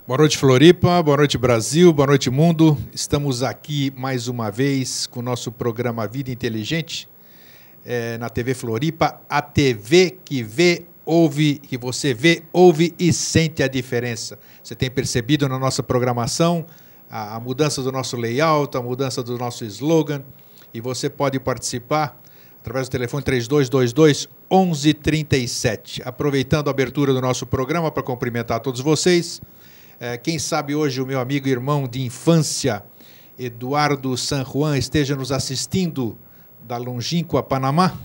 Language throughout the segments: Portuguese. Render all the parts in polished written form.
Boa noite, Floripa, boa noite, Brasil, boa noite, mundo. Estamos aqui mais uma vez com o nosso programa Vida Inteligente, na TV Floripa, a TV que vê, ouve, que você vê, ouve e sente a diferença. Você tem percebido na nossa programação a mudança do nosso layout, a mudança do nosso slogan, e você pode participar através do telefone 3222-1137. Aproveitando a abertura do nosso programa para cumprimentar todos vocês, quem sabe hoje o meu amigo e irmão de infância, Eduardo San Juan, esteja nos assistindo da longínqua Panamá,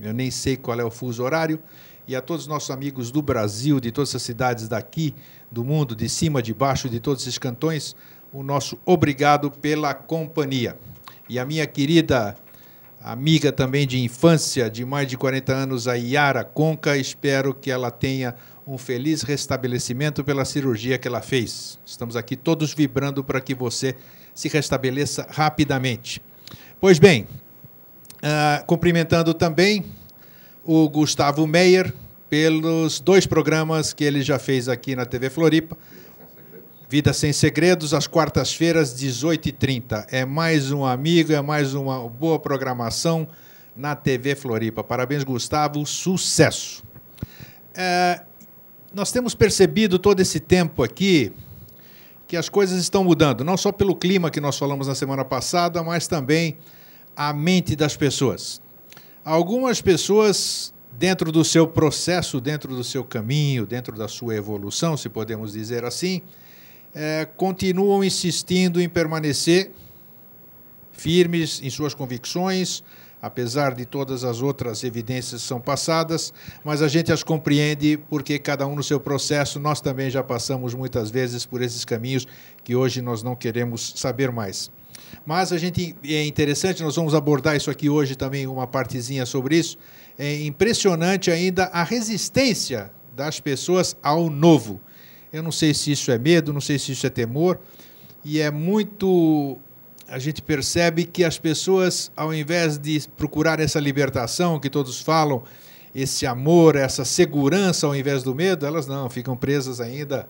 eu nem sei qual é o fuso horário, e a todos os nossos amigos do Brasil, de todas as cidades daqui, do mundo, de cima, de baixo, de todos esses cantões, o nosso obrigado pela companhia. E a minha querida amiga também de infância, de mais de 40 anos, a Yara Conca, espero que ela tenha um feliz restabelecimento pela cirurgia que ela fez. Estamos aqui todos vibrando para que você se restabeleça rapidamente. Pois bem, cumprimentando também o Gustavo Meyer pelos 2 programas que ele já fez aqui na TV Floripa. Vida Sem Segredos, às quartas-feiras, 18h30. É mais um amigo, é mais uma boa programação na TV Floripa. Parabéns, Gustavo, sucesso. Nós temos percebido todo esse tempo aqui que as coisas estão mudando, não só pelo clima que nós falamos na semana passada, mas também a mente das pessoas. Algumas pessoas, dentro do seu processo, dentro do seu caminho, dentro da sua evolução, se podemos dizer assim, continuam insistindo em permanecer firmes em suas convicções, apesar de todas as outras evidências que são passadas, mas a gente as compreende porque cada um no seu processo, nós também já passamos muitas vezes por esses caminhos que hoje nós não queremos saber mais. Mas é interessante, nós vamos abordar isso aqui hoje também, uma partezinha sobre isso. É impressionante ainda a resistência das pessoas ao novo. Eu não sei se isso é medo, não sei se isso é temor, e é muito... A gente percebe que as pessoas, ao invés de procurar essa libertação que todos falam, esse amor, essa segurança ao invés do medo, elas não, ficam presas ainda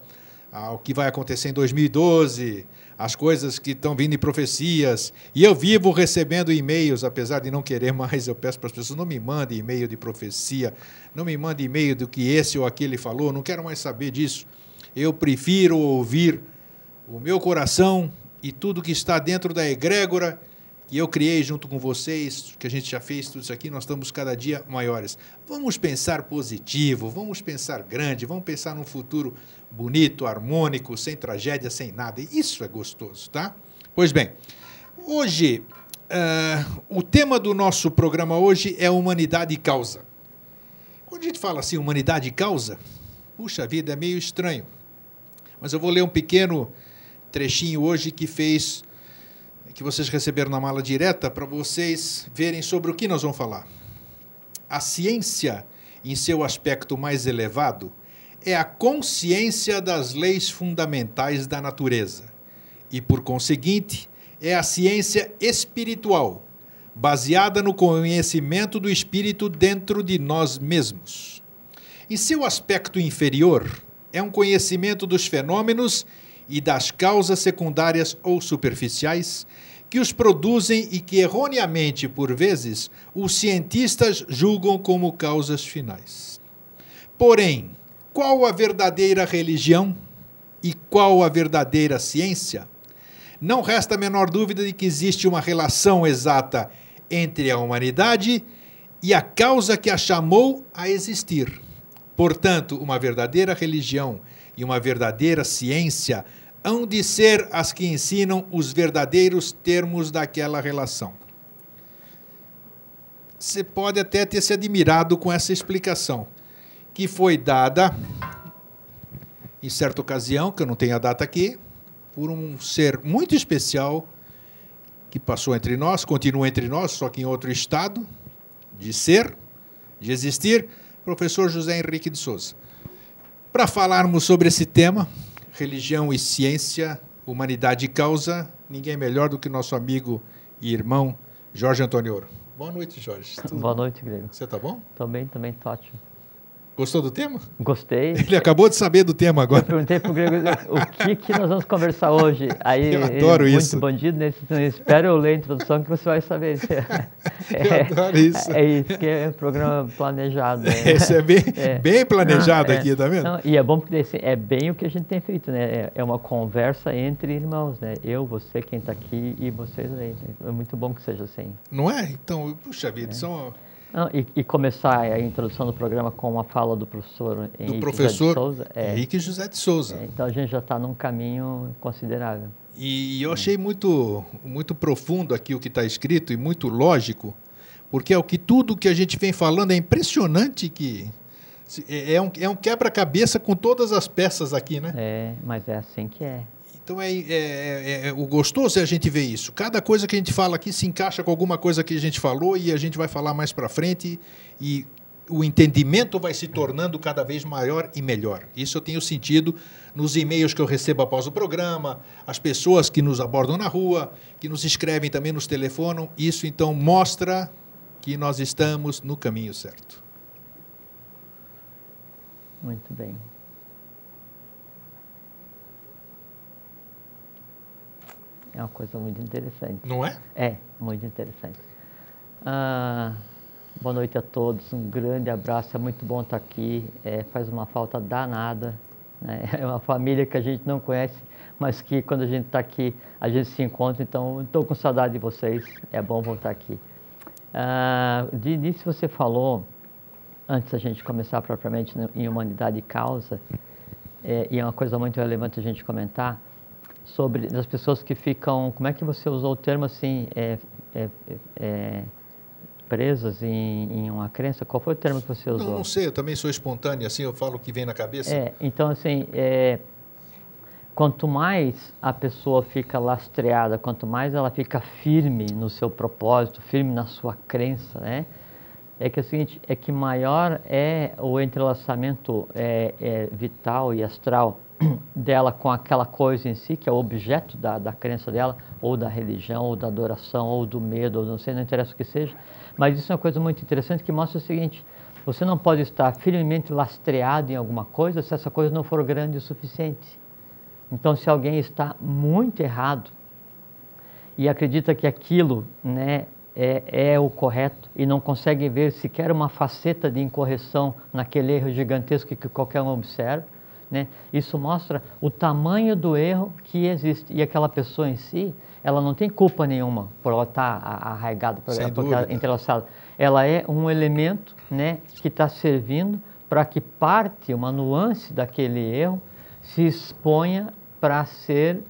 ao que vai acontecer em 2012, as coisas que estão vindo em profecias. E eu vivo recebendo e-mails, apesar de não querer mais, eu peço para as pessoas, não me mandem e-mail de profecia, não me mandem e-mail do que esse ou aquele falou, não quero mais saber disso. Eu prefiro ouvir o meu coração e tudo que está dentro da egrégora que eu criei junto com vocês, que a gente já fez tudo isso aqui, nós estamos cada dia maiores. Vamos pensar positivo, vamos pensar grande, vamos pensar num futuro bonito, harmônico, sem tragédia, sem nada. Isso é gostoso, tá? Pois bem, hoje, o tema do nosso programa hoje é humanidade e causa. Quando a gente fala assim, humanidade e causa, puxa vida, é meio estranho. Mas eu vou ler um pequeno trechinho hoje que vocês receberam na mala direta para vocês verem sobre o que nós vamos falar. A ciência, em seu aspecto mais elevado, é a consciência das leis fundamentais da natureza e, por conseguinte, é a ciência espiritual, baseada no conhecimento do espírito dentro de nós mesmos. Em seu aspecto inferior, é um conhecimento dos fenômenos e das causas secundárias ou superficiais que os produzem e que, erroneamente, por vezes, os cientistas julgam como causas finais. Porém, qual a verdadeira religião e qual a verdadeira ciência? Não resta a menor dúvida de que existe uma relação exata entre a humanidade e a causa que a chamou a existir. Portanto, uma verdadeira religião e uma verdadeira ciência hão de ser as que ensinam os verdadeiros termos daquela relação. Você pode até ter se admirado com essa explicação, que foi dada, em certa ocasião, que eu não tenho a data aqui, por um ser muito especial que passou entre nós, continua entre nós, só que em outro estado de ser, de existir, professor José Henrique de Souza. Para falarmos sobre esse tema, religião e ciência, humanidade e causa, ninguém melhor do que nosso amigo e irmão Jorge Antônio Ouro. Boa noite, Jorge. Boa noite, Grego. Você está bom? Estou bem, também, estou ótimo. Gostou do tema? Gostei. Ele acabou de saber do tema agora. Eu perguntei para o Grego o que nós vamos conversar hoje. Aí, eu adoro ele, isso. Muito bandido, né? Espera eu ler a introdução que você vai saber. Eu adoro isso. É isso que é um programa planejado. Né? Esse é bem planejado aqui, tá vendo? Não, e é bom porque assim, é bem o que a gente tem feito, né? É uma conversa entre irmãos, né? Eu, você, quem está aqui e vocês aí. É muito bom que seja assim. Não é? Então, puxa vida, são... Não, e começar a introdução do programa com uma fala do professor Henrique José de Souza. Então a gente já está num caminho considerável. E eu achei muito profundo aqui o que está escrito e muito lógico, porque tudo que a gente vem falando é impressionante que é um quebra-cabeça com todas as peças aqui, né? Mas é assim que é. Então, o gostoso é a gente ver isso. Cada coisa que a gente fala aqui se encaixa com alguma coisa que a gente falou e a gente vai falar mais para frente e o entendimento vai se tornando cada vez maior e melhor. Isso eu tenho sentido nos e-mails que eu recebo após o programa, as pessoas que nos abordam na rua, que nos escrevem também, nos telefonam. Isso, então, mostra que nós estamos no caminho certo. Muito bem. É uma coisa muito interessante. Não é? É, muito interessante. Boa noite a todos, um grande abraço, é muito bom estar aqui, faz uma falta danada, né? É uma família que a gente não conhece, mas que quando a gente está aqui, a gente se encontra, então estou com saudade de vocês, é bom voltar aqui. De início você falou, antes da gente começar propriamente em Humanidade e Causa, e é uma coisa muito relevante a gente comentar, sobre as pessoas que ficam, como é que você usou o termo assim, presas em uma crença? Qual foi o termo que você usou? Não sei, eu também sou espontâneo, assim, eu falo o que vem na cabeça. Então assim, quanto mais a pessoa fica lastreada, quanto mais ela fica firme no seu propósito, firme na sua crença, né? É que é o seguinte, é que maior é o entrelaçamento vital e astral dela com aquela coisa em si, que é o objeto da crença dela, ou da religião, ou da adoração, ou do medo, ou não sei, não interessa o que seja, mas isso é uma coisa muito interessante que mostra o seguinte, você não pode estar firmemente lastreado em alguma coisa se essa coisa não for grande o suficiente. Então, se alguém está muito errado e acredita que aquilo, né, é o correto e não consegue ver sequer uma faceta de incorreção naquele erro gigantesco que qualquer um observa, né? Isso mostra o tamanho do erro que existe. E aquela pessoa em si, ela não tem culpa nenhuma por ela estar arraigada, por ela entrelaçada. Ela é um elemento, né, que está servindo para que parte, uma nuance daquele erro, se exponha para ser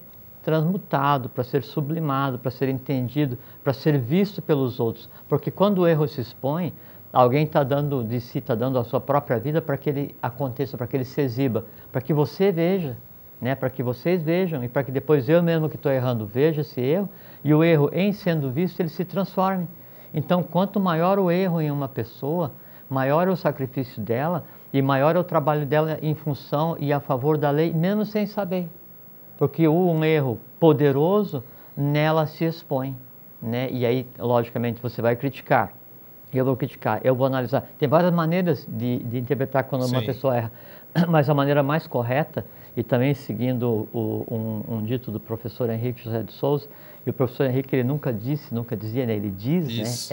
transmutado, para ser sublimado, para ser entendido, para ser visto pelos outros. Porque quando o erro se expõe, alguém está dando de si, está dando a sua própria vida para que ele aconteça, para que ele se exiba, para que você veja, né? Para que vocês vejam e para que depois eu mesmo que estou errando veja esse erro e o erro em sendo visto ele se transforme. Então, quanto maior o erro em uma pessoa, maior é o sacrifício dela e maior é o trabalho dela em função e a favor da lei, mesmo sem saber. Porque um erro poderoso nela se expõe, né? E aí, logicamente, você vai criticar. Eu vou criticar, eu vou analisar. Tem várias maneiras de interpretar quando uma pessoa erra, mas a maneira mais correta, e também seguindo um dito do professor Henrique José de Souza, e o professor Henrique ele nunca dizia, né? Ele diz,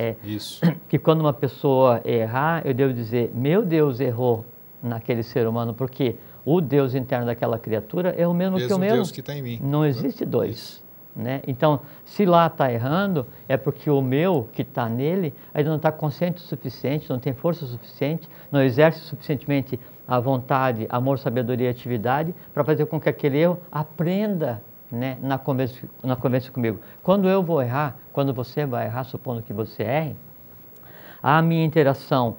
que quando uma pessoa errar, eu devo dizer, meu Deus errou naquele ser humano, porque o Deus interno daquela criatura é o mesmo que o meu. Deus que está em mim. Não existe dois. Né? Então, se lá está errando, é porque o meu que está nele ainda não está consciente o suficiente, não tem força suficiente, não exerce suficientemente a vontade, amor, sabedoria e atividade para fazer com que aquele erro aprenda, né, na conversa comigo. Quando eu vou errar, quando você vai errar, supondo que você erre, a minha interação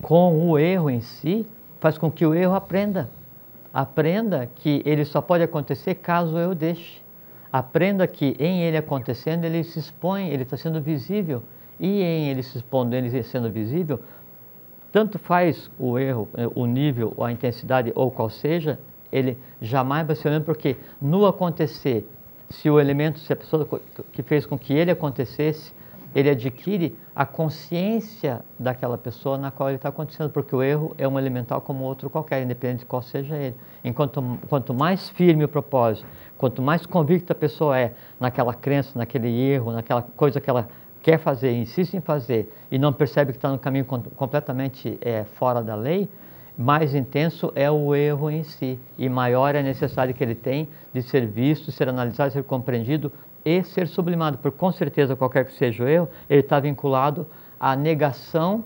com o erro em si faz com que o erro aprenda. Aprenda que ele só pode acontecer caso eu deixe. Aprenda que em ele acontecendo, ele se expõe, ele está sendo visível. E em ele se expondo, ele sendo visível, tanto faz o erro, o nível, a intensidade ou qual seja, ele jamais vai ser o mesmo, porque no acontecer, se o elemento, se a pessoa que fez com que ele acontecesse, ele adquire a consciência daquela pessoa na qual ele está acontecendo, porque o erro é um elemental como outro qualquer, independente de qual seja ele. Quanto mais firme o propósito, quanto mais convicta a pessoa é naquela crença, naquele erro, naquela coisa que ela quer fazer, insiste em fazer, e não percebe que está no caminho completamente fora da lei, mais intenso é o erro em si, e maior é a necessidade que ele tem de ser visto, ser analisado, ser compreendido e ser sublimado, porque com certeza, qualquer que seja o erro, ele está vinculado à negação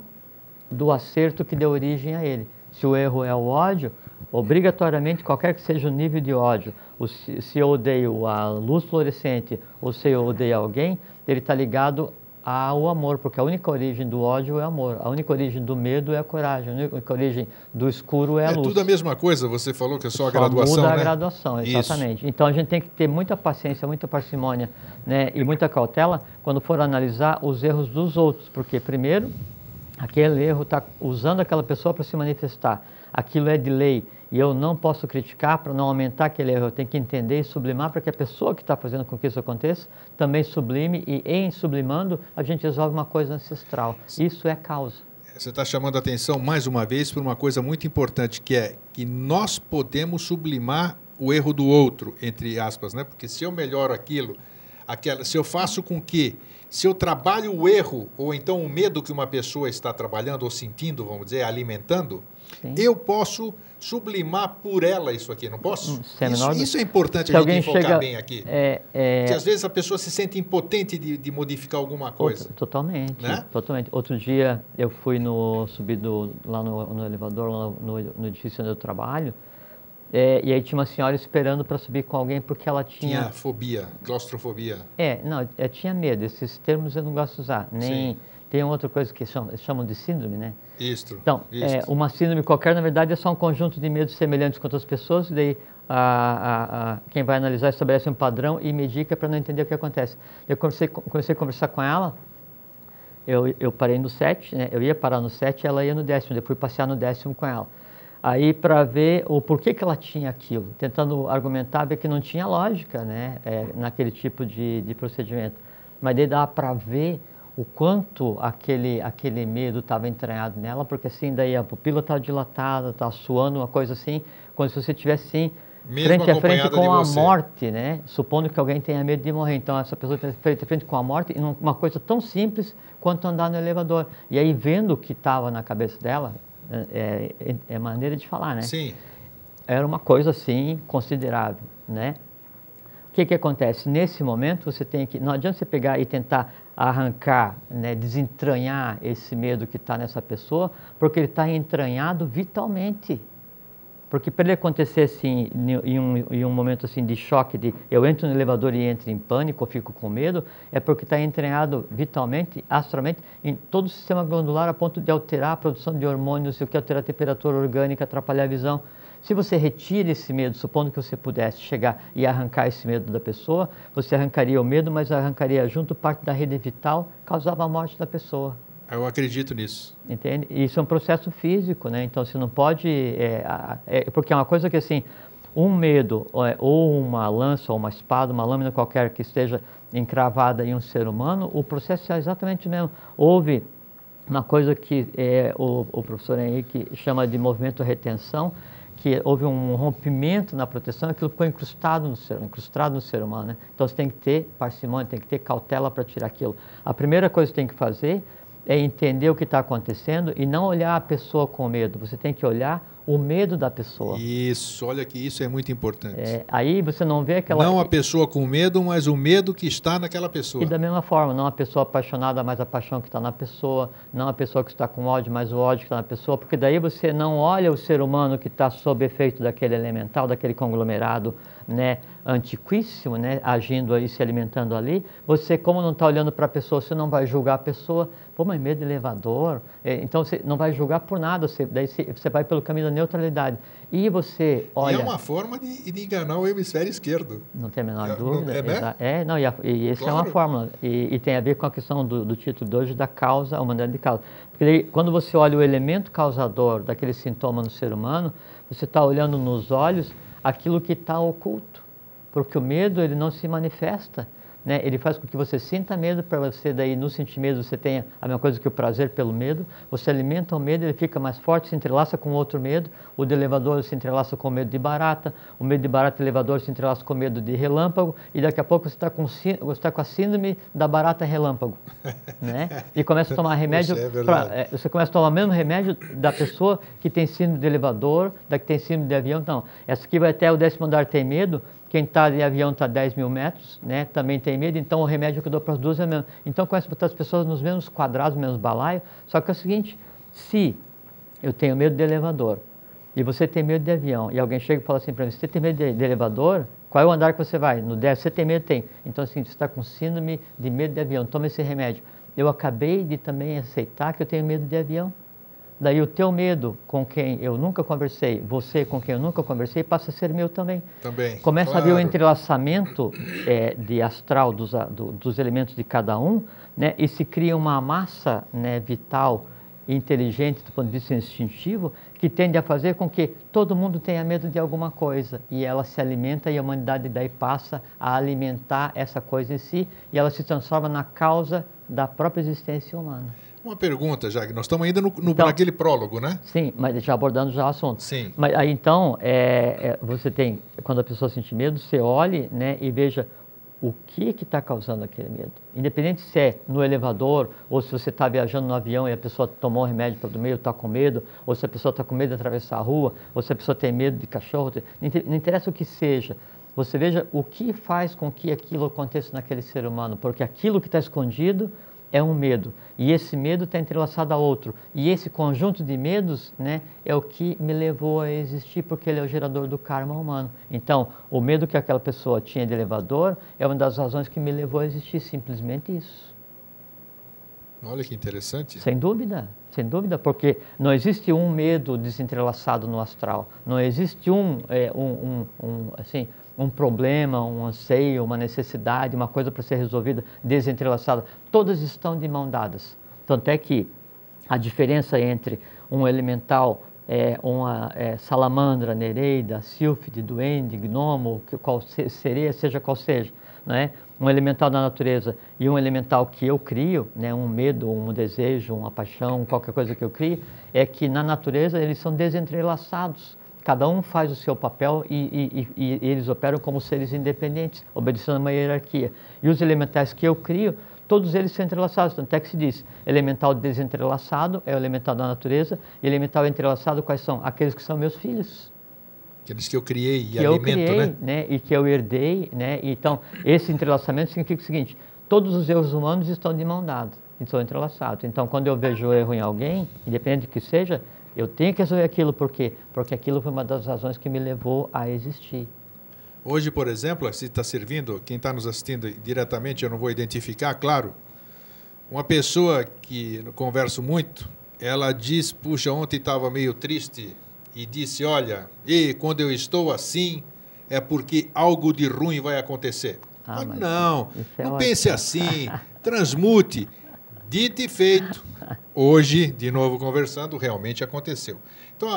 do acerto que deu origem a ele. Se o erro é o ódio, obrigatoriamente, qualquer que seja o nível de ódio, se eu odeio a luz fluorescente ou se eu odeio alguém, ele está ligado ao amor, porque a única origem do ódio é amor, a única origem do medo é a coragem, a única origem do escuro é a luz. É tudo a mesma coisa, você falou que é só a graduação, muda né? a graduação, exatamente. Isso. Então a gente tem que ter muita paciência, muita parcimônia, né, e muita cautela quando for analisar os erros dos outros, porque primeiro, aquele erro está usando aquela pessoa para se manifestar, aquilo é de lei, e eu não posso criticar para não aumentar aquele erro, eu tenho que entender e sublimar para que a pessoa que está fazendo com que isso aconteça também sublime, e em sublimando a gente resolve uma coisa ancestral. Isso é causa. Você está chamando a atenção mais uma vez para uma coisa muito importante, que é que nós podemos sublimar o erro do outro, entre aspas, né? Porque se eu melhoro aquilo, se eu faço com que, se eu trabalho o erro, ou então o medo que uma pessoa está trabalhando ou sentindo, vamos dizer, alimentando, sim, eu posso sublimar por ela isso aqui, não posso? Isso é importante a gente focar bem aqui. Porque às vezes a pessoa se sente impotente de modificar alguma coisa. Totalmente, né? Totalmente. Outro dia eu fui subir lá no elevador, lá no edifício onde eu trabalho, e aí tinha uma senhora esperando para subir com alguém porque ela tinha... Tinha fobia, claustrofobia. Não, tinha medo. Esses termos eu não gosto de usar. Nem... Sim. Tem outra coisa que chamam de síndrome, né? Isso. Então, uma síndrome qualquer, na verdade, é só um conjunto de medos semelhantes com outras pessoas, e daí quem vai analisar estabelece um padrão e medica para não entender o que acontece. Eu comecei a conversar com ela, eu parei no 7, né? Eu ia parar no 7 e ela ia no 10º, eu fui passear no 10º com ela. Aí, para ver o porquê que ela tinha aquilo, tentando argumentar, ver que não tinha lógica, né? Naquele tipo de procedimento. Mas daí dá para ver o quanto aquele medo estava entranhado nela, porque assim, daí a pupila estava dilatada, estava suando, uma coisa assim, como se você estivesse assim, frente a frente com a morte, né? Supondo que alguém tenha medo de morrer. Então, essa pessoa está frente a frente com a morte, uma coisa tão simples quanto andar no elevador. E aí, vendo o que estava na cabeça dela, é maneira de falar, né? Sim. Era uma coisa, assim, considerável, né? O que acontece? Nesse momento, você tem que... Não adianta você pegar e tentar arrancar, né, desentranhar esse medo que está nessa pessoa, porque ele está entranhado vitalmente. Porque para ele acontecer assim, em um momento assim de choque, eu entro no elevador e entro em pânico, ou fico com medo, é porque está entranhado vitalmente, astralmente, em todo o sistema glandular, a ponto de alterar a produção de hormônios, o que alterar a temperatura orgânica, atrapalhar a visão. Se você retira esse medo, supondo que você pudesse chegar e arrancar esse medo da pessoa, você arrancaria o medo, mas arrancaria junto parte da rede vital, causava a morte da pessoa. Eu acredito nisso. Entende? Isso é um processo físico, né? Então, você não pode... porque é uma coisa que, assim, um medo, ou uma lança, ou uma espada, uma lâmina qualquer que esteja encravada em um ser humano, o processo é exatamente o mesmo. Houve uma coisa que o professor Henrique chama de movimento retenção, que houve um rompimento na proteção, aquilo ficou incrustado no ser humano, né? Então, você tem que ter parcimônia, tem que ter cautela para tirar aquilo. A primeira coisa que tem que fazer é entender o que está acontecendo e não olhar a pessoa com medo. Você tem que olhar o medo da pessoa. Isso, olha que isso é muito importante. Aí você não vê aquela... Não a pessoa com medo, mas o medo que está naquela pessoa. E da mesma forma, não a pessoa apaixonada, mas a paixão que está na pessoa, não a pessoa que está com ódio, mas o ódio que está na pessoa, porque daí você não olha o ser humano que está sob efeito daquele elemental, daquele conglomerado, né, antiquíssimo, né, agindo aí, se alimentando ali. Você, como não está olhando para a pessoa, você não vai julgar a pessoa. Pô, mas medo de elevador. Então, você não vai julgar por nada. Daí você vai pelo caminho da neutralidade. E você olha... E é uma forma de enganar o hemisfério esquerdo. Não tem a menor dúvida. Né? E essa é uma fórmula. E tem a ver com a questão do título de hoje, da causa, a humanidade de causa. Porque daí, quando você olha o elemento causador daquele sintoma no ser humano, você está olhando nos olhos aquilo que está oculto, porque o medo ele não se manifesta, né? Ele faz com que você sinta medo, para você daí, no sentir medo, você tenha a mesma coisa que o prazer pelo medo. Você alimenta o medo, ele fica mais forte, se entrelaça com outro medo. O do elevador se entrelaça com o medo de barata, o medo de barata do elevador se entrelaça com o medo de relâmpago, e daqui a pouco você está com a síndrome da barata relâmpago, né? E começa a tomar remédio, você começa a tomar o mesmo remédio da pessoa que tem síndrome de elevador, da que tem síndrome de avião. Então, essa aqui vai até o 10º andar tem medo, quem está de avião está a 10 mil metros, né? Também tem medo, então o remédio que eu dou para as duas é o mesmo. Então começa a botar as pessoas nos mesmos quadrados, nos mesmos balaios, só que é o seguinte, se eu tenho medo de elevador, e você tem medo de avião, e alguém chega e fala assim para mim, você tem medo de elevador? Qual é o andar que você vai? No 10, você tem medo? Tem. Então assim, você está com síndrome de medo de avião, toma esse remédio. Eu acabei de também aceitar que eu tenho medo de avião. Daí o teu medo com quem eu nunca conversei, você com quem eu nunca conversei, passa a ser meu também. Começa a haver o entrelaçamento de astral dos elementos de cada um, né? E se cria uma massa, né, vital, inteligente do ponto de vista instintivo, que tende a fazer com que todo mundo tenha medo de alguma coisa. E ela se alimenta e a humanidade daí passa a alimentar essa coisa em si e ela se transforma na causa da própria existência humana. Uma pergunta, já que nós estamos ainda então, naquele prólogo, né? Sim, mas já abordando já o assunto. Sim. Mas aí então, você tem, quando a pessoa sente medo, você olhe, né, e veja o que está causando aquele medo. Independente se é no elevador, ou se você está viajando no avião e a pessoa tomou um remédio para dormir, ou está com medo, ou se a pessoa está com medo de atravessar a rua, ou se a pessoa tem medo de cachorro, não interessa o que seja. Você veja o que faz com que aquilo aconteça naquele ser humano, porque aquilo que está escondido é um medo, e esse medo está entrelaçado a outro, e esse conjunto de medos, né, é o que me levou a existir, porque ele é o gerador do karma humano. Então, o medo que aquela pessoa tinha de elevador é uma das razões que me levou a existir, simplesmente isso. Olha que interessante. Sem dúvida, porque não existe um medo desentrelaçado no astral, não existe um problema, um anseio, uma necessidade, uma coisa para ser resolvida desentrelaçada. Todas estão de mão dadas. Tanto é que a diferença entre um elemental, uma salamandra, nereida, sílfide, duende, gnomo, sereia, seja qual seja, não é? Um elemental da natureza e um elemental que eu crio, né, um medo, um desejo, uma paixão, qualquer coisa que eu crio, é que na natureza eles são desentrelaçados. Cada um faz o seu papel e eles operam como seres independentes, obedecendo a uma hierarquia. E os elementais que eu crio, todos eles são entrelaçados. Tanto é que se diz, elemental desentrelaçado é o elemental da natureza, e elemental entrelaçado, quais são? Aqueles que são meus filhos. Aqueles que eu criei e alimento, né? E que eu herdei, né? Então, esse entrelaçamento significa o seguinte, todos os erros humanos estão de mão dada, estão entrelaçados. Então, quando eu vejo erro em alguém, independente do que seja, eu tenho que resolver aquilo, por quê? Porque aquilo foi uma das razões que me levou a existir. Hoje, por exemplo, se está servindo, quem está nos assistindo diretamente, eu não vou identificar, claro, uma pessoa que eu converso muito, ela diz, puxa, ontem estava meio triste e disse, olha, quando eu estou assim, é porque algo de ruim vai acontecer. Mas não pense assim, transmute, dito e feito. Hoje, de novo conversando, realmente aconteceu. Então,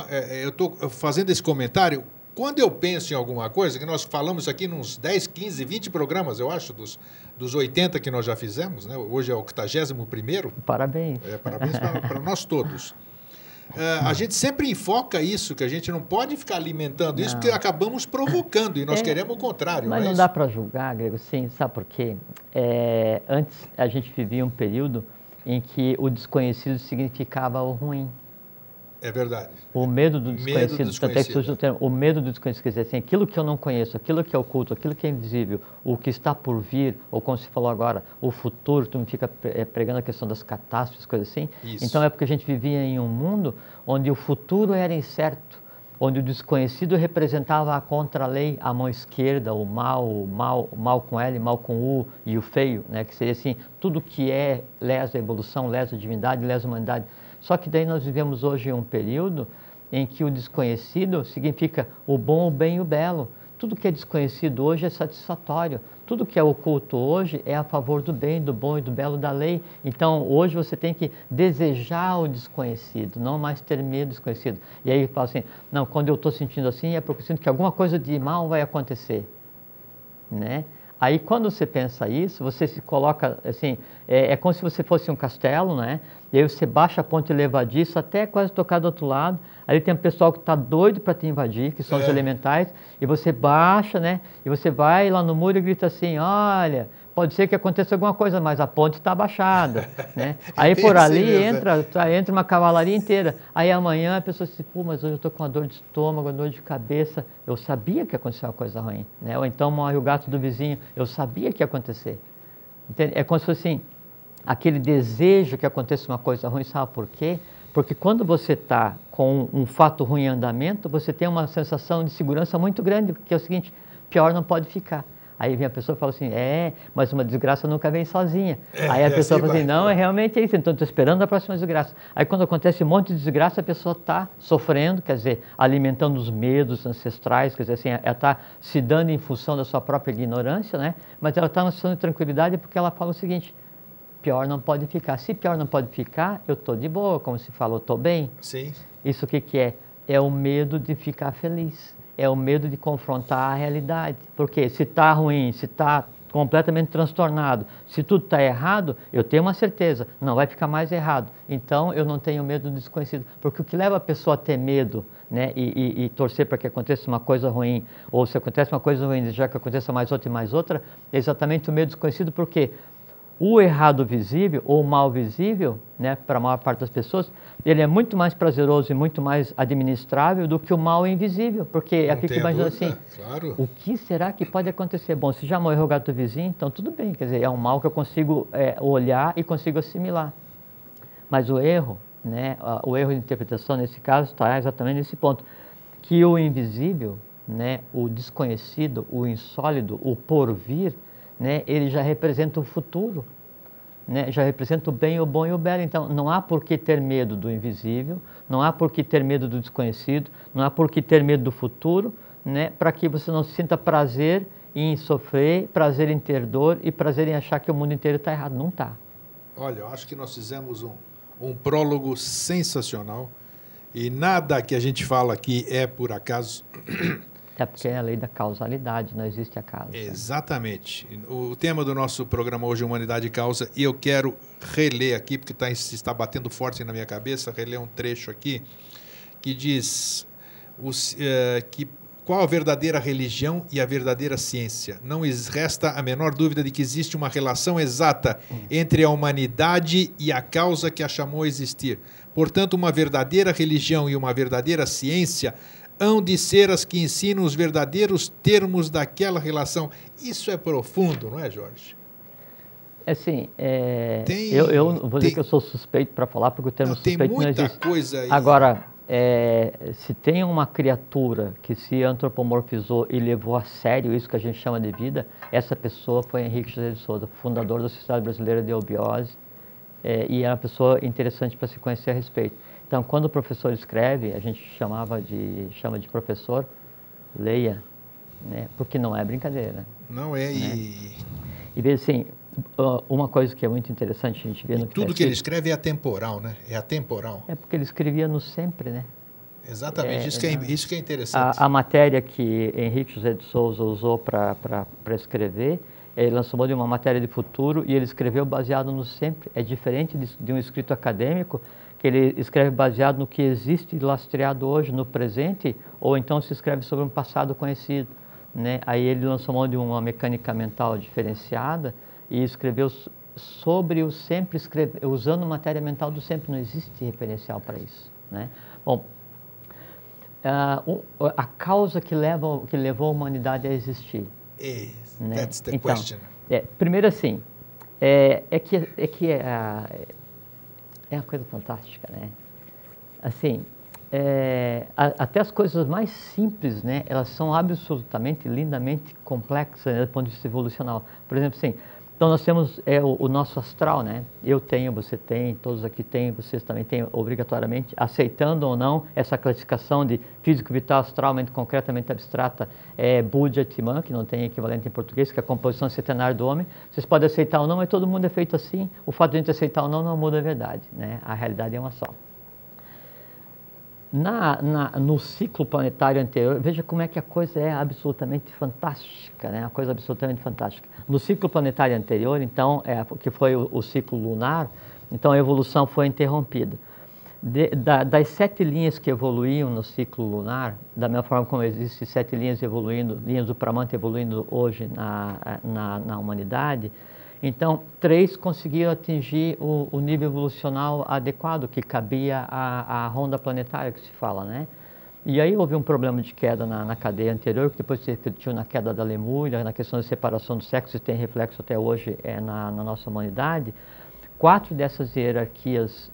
eu estou fazendo esse comentário, quando eu penso em alguma coisa, que nós falamos aqui nos 10, 15, 20 programas, eu acho, dos 80 que nós já fizemos, né? Hoje é o 81º. Parabéns. Parabéns para nós todos. A gente sempre enfoca isso, que a gente não pode ficar alimentando isso, porque acabamos provocando, e nós queremos o contrário. Mas não dá para julgar, Grego, sim, sabe por quê? Antes a gente vivia um período em que o desconhecido significava o ruim. É verdade. O medo do desconhecido, tanto é que surge o termo, o medo do desconhecido, quer dizer assim, aquilo que eu não conheço, aquilo que é oculto, aquilo que é invisível, o que está por vir, ou como se falou agora, o futuro, tu me fica pregando a questão das catástrofes, coisas assim. Isso. Então é porque a gente vivia em um mundo onde o futuro era incerto, onde o desconhecido representava a contra-lei, a mão esquerda, o mal com L, mal com U e o feio, né? Que seria assim, tudo que lesa a evolução, lesa a divindade, lesa a humanidade. Só que daí nós vivemos hoje um período em que o desconhecido significa o bom, o bem e o belo. Tudo que é desconhecido hoje é satisfatório. Tudo que é oculto hoje é a favor do bem, do bom e do belo da lei. Então, hoje você tem que desejar o desconhecido, não mais ter medo do desconhecido. E aí fala assim, não, quando eu estou sentindo assim é porque eu sinto que alguma coisa de mal vai acontecer, né? Aí quando você pensa isso, você se coloca assim, é como se você fosse um castelo, né? E aí você baixa a ponte levadiça até quase tocar do outro lado. Aí tem um pessoal que está doido para te invadir, que são os elementais, e você baixa, né? E você vai lá no muro e grita assim, olha, pode ser que aconteça alguma coisa, mas a ponte está abaixada, né? Aí por ali entra uma cavalaria inteira. Aí amanhã a pessoa se diz, pô, mas hoje eu estou com uma dor de estômago, uma dor de cabeça. Eu sabia que ia acontecer uma coisa ruim, né? Ou então morre o gato do vizinho, eu sabia que ia acontecer. Entende? É como se fosse assim, aquele desejo que aconteça uma coisa ruim, sabe por quê? Porque quando você está com um fato ruim em andamento, você tem uma sensação de segurança muito grande, porque é o seguinte, pior não pode ficar. Aí vem a pessoa e fala assim, mas uma desgraça nunca vem sozinha. Aí a pessoa fala assim, não, é realmente isso, então estou esperando a próxima desgraça. Aí quando acontece um monte de desgraça, a pessoa está sofrendo, quer dizer, alimentando os medos ancestrais, quer dizer assim, ela está se dando em função da sua própria ignorância, né? Mas ela está numa situação de tranquilidade porque ela fala o seguinte, pior não pode ficar. Se pior não pode ficar, eu estou de boa, como se fala, eu estou bem. Sim. Isso o que é? É o medo de ficar feliz. É o medo de confrontar a realidade. Porque se está ruim, se está completamente transtornado, se tudo está errado, eu tenho uma certeza, não vai ficar mais errado. Então eu não tenho medo do desconhecido. Porque o que leva a pessoa a ter medo, né, e torcer para que aconteça uma coisa ruim, ou se acontece uma coisa ruim, já que aconteça mais outra, é exatamente o medo desconhecido, porque o errado visível, ou o mal visível, né, para a maior parte das pessoas, ele é muito mais prazeroso e muito mais administrável do que o mal invisível, porque eu fico imaginando assim, claro. O que será que pode acontecer? Bom, se já morreu o gato vizinho, então tudo bem, quer dizer, é um mal que eu consigo olhar e consigo assimilar. Mas o erro, né, o erro de interpretação nesse caso está exatamente nesse ponto, que o invisível, né, o desconhecido, o insólido, o porvir, né, ele já representa o futuro, né, já representa o bem, o bom e o belo. Então, não há por que ter medo do invisível, não há por que ter medo do desconhecido, não há por que ter medo do futuro, né, para que você não sinta prazer em sofrer, prazer em ter dor e prazer em achar que o mundo inteiro está errado. Não está. Olha, eu acho que nós fizemos um prólogo sensacional e nada que a gente fala aqui é por acaso. É porque é a lei da causalidade, não existe acaso. Exatamente. O tema do nosso programa hoje é Humanidade e Causa, e eu quero reler aqui, porque está batendo forte na minha cabeça, reler um trecho aqui, que diz qual a verdadeira religião e a verdadeira ciência. Não resta a menor dúvida de que existe uma relação exata entre a humanidade e a causa que a chamou a existir. Portanto, uma verdadeira religião e uma verdadeira ciência hão de ser as que ensinam os verdadeiros termos daquela relação. Isso é profundo, não é, Jorge? Assim, eu vou dizer que eu sou suspeito para falar, porque o termo suspeito não existe. Tem muita coisa aí. Agora, se tem uma criatura que se antropomorfizou e levou a sério isso que a gente chama de vida, essa pessoa foi Henrique José de Souza, fundador da Sociedade Brasileira de Eubiose, e é uma pessoa interessante para se conhecer a respeito. Então, quando o professor escreve, a gente chama de professor, leia, né? Porque não é brincadeira. Não é, né? E veja assim, uma coisa que é muito interessante a gente ver no que tudo que ele escreve é atemporal, né? É atemporal. É porque ele escrevia no sempre, né? Exatamente, isso que é interessante. A matéria que Henrique José de Souza usou para escrever, ele lançou mão de uma matéria de futuro e ele escreveu baseado no sempre. É diferente de um escrito acadêmico, que ele escreve baseado no que existe lastreado hoje, no presente, ou então se escreve sobre um passado conhecido, né? Aí ele lançou mão de uma mecânica mental diferenciada e escreveu sobre o sempre, usando matéria mental do sempre. Não existe referencial para isso, né? Bom, a causa que levou a humanidade a existir. Né? That's the question. Primeiro assim, é uma coisa fantástica, né? Assim, até as coisas mais simples, né? Elas são absolutamente, lindamente complexas, né, do ponto de vista evolucional. Por exemplo, assim, então nós temos o nosso astral, né? Eu tenho, você tem, todos aqui têm, vocês também têm, obrigatoriamente, aceitando ou não essa classificação de físico vital, astral, mente concretamente abstrata, Buddha-Atman, que não tem equivalente em português, que é a composição centenária do homem. Vocês podem aceitar ou não, mas todo mundo é feito assim. O fato de a gente aceitar ou não muda a verdade, né? A realidade é uma só. No ciclo planetário anterior, veja como é que a coisa é absolutamente fantástica, né? A coisa absolutamente fantástica. No ciclo planetário anterior, então, que foi o ciclo lunar, então a evolução foi interrompida. Das 7 linhas que evoluíam no ciclo lunar, da mesma forma como existem 7 linhas evoluindo, linhas do Pramanta evoluindo hoje na humanidade, então 3 conseguiram atingir o nível evolucional adequado que cabia à ronda planetária que se fala, né? E aí houve um problema de queda na cadeia anterior, que depois se refletiu na queda da Lemúria, na questão da separação dos sexos, e tem reflexo até hoje na nossa humanidade. 4 dessas hierarquias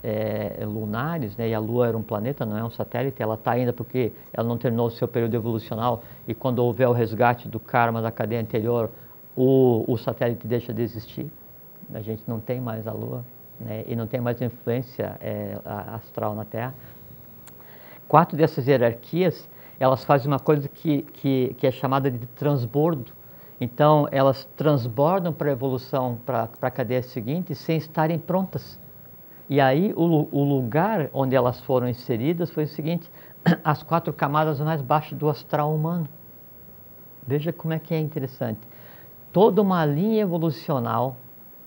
lunares, né, e a Lua era um planeta, não é um satélite, ela está ainda porque ela não terminou o seu período evolucional, e quando houver o resgate do karma da cadeia anterior, o satélite deixa de existir. A gente não tem mais a Lua, né, e não tem mais influência astral na Terra. 4 dessas hierarquias, elas fazem uma coisa que é chamada de transbordo. Então, elas transbordam para a evolução, para a cadeia seguinte, sem estarem prontas. E aí, o lugar onde elas foram inseridas foi o seguinte: as 4 camadas mais baixas do astral humano. Veja como é que é interessante. Toda uma linha evolucional,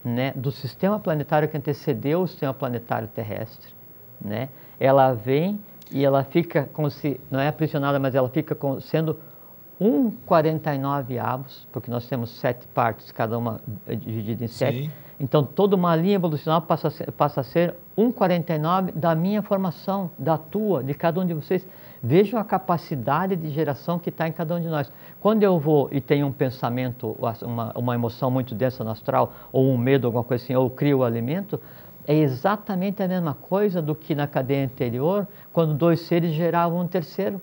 né, do sistema planetário que antecedeu o sistema planetário terrestre, né, ela vem e ela fica como se, não é aprisionada, mas ela fica sendo 1,49 avos, porque nós temos 7 partes, cada uma dividida em 7. Então, toda uma linha evolucional passa a ser 1,49 da minha formação, da tua, de cada um de vocês. Vejam a capacidade de geração que está em cada um de nós. Quando eu vou e tenho um pensamento, uma emoção muito densa no astral, ou um medo, alguma coisa assim, ou crio o alimento, é exatamente a mesma coisa do que na cadeia anterior, quando 2 seres geravam um terceiro.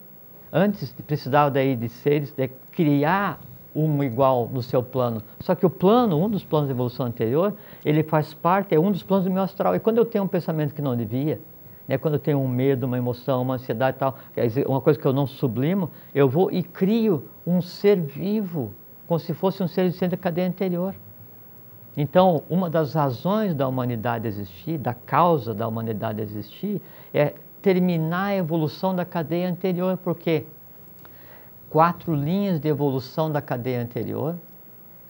Antes precisava daí de seres, de criar um igual no seu plano. Só que o plano, um dos planos de evolução anterior, ele faz parte, é um dos planos do meu astral. E quando eu tenho um pensamento que não devia, né, quando eu tenho um medo, uma emoção, uma ansiedade e tal, quer dizer, uma coisa que eu não sublimo, eu vou e crio um ser vivo, como se fosse um ser de da cadeia anterior. Então, uma das razões da humanidade existir, da causa da humanidade existir, é terminar a evolução da cadeia anterior, porque 4 linhas de evolução da cadeia anterior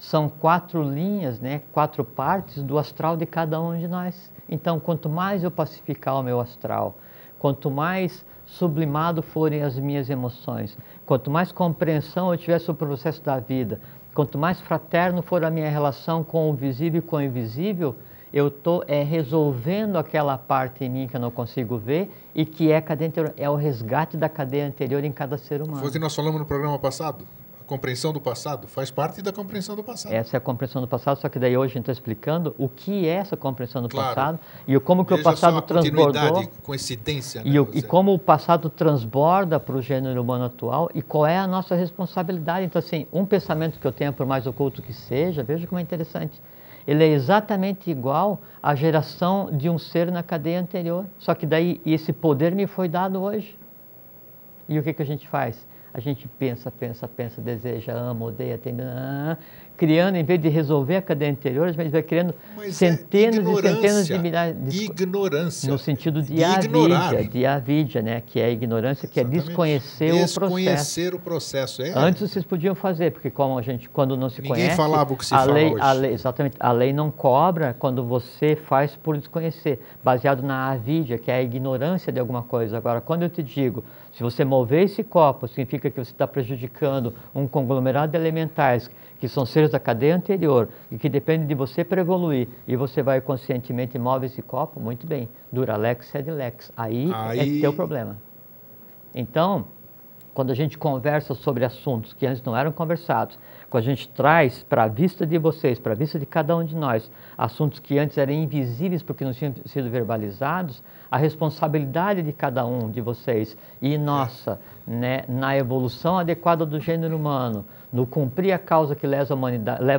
são 4 linhas, né, 4 partes do astral de cada um de nós. Então, quanto mais eu pacificar o meu astral, quanto mais sublimado forem as minhas emoções, quanto mais compreensão eu tiver sobre o processo da vida, quanto mais fraterno for a minha relação com o visível e com o invisível, eu estou resolvendo aquela parte em mim que eu não consigo ver e que é a cadeia anterior, é o resgate da cadeia anterior em cada ser humano. Foi o que nós falamos no programa passado. A compreensão do passado faz parte da compreensão do passado. Essa é a compreensão do passado, só que daí hoje a gente está explicando o que é essa compreensão do passado e como que o passado transbordou. Coincidência, né? E como o passado transborda para o gênero humano atual e qual é a nossa responsabilidade. Então, assim, um pensamento que eu tenha, por mais oculto que seja, veja como é interessante. Ele é exatamente igual à geração de um ser na cadeia anterior. Só que daí esse poder me foi dado hoje. E o que a gente faz? A gente pensa, deseja, ama, odeia, tem... criando, em vez de resolver a cadeia anterior, a gente vai criando centenas e centenas de milhares de... Ignorância. No sentido de avidya, né? Que é a ignorância, que Exatamente. É desconhecer o processo. Desconhecer o processo. Antes vocês podiam fazer, porque como a gente, quando não se conhece... Ninguém falava o que se fala hoje. Exatamente. A lei não cobra quando você faz por desconhecer, baseado na avidya, que é a ignorância de alguma coisa. Agora, quando eu te digo, se você mover esse copo, significa que você está prejudicando um conglomerado de elementais que são seres da cadeia anterior e que dependem de você para evoluir, e você vai conscientemente move esse copo, muito bem, dura lex sed lex, aí é teu problema. Então, quando a gente conversa sobre assuntos que antes não eram conversados, quando a gente traz para a vista de vocês, para a vista de cada um de nós, assuntos que antes eram invisíveis porque não tinham sido verbalizados, a responsabilidade de cada um de vocês e nossa, né, na evolução adequada do gênero humano, no cumprir a causa que leva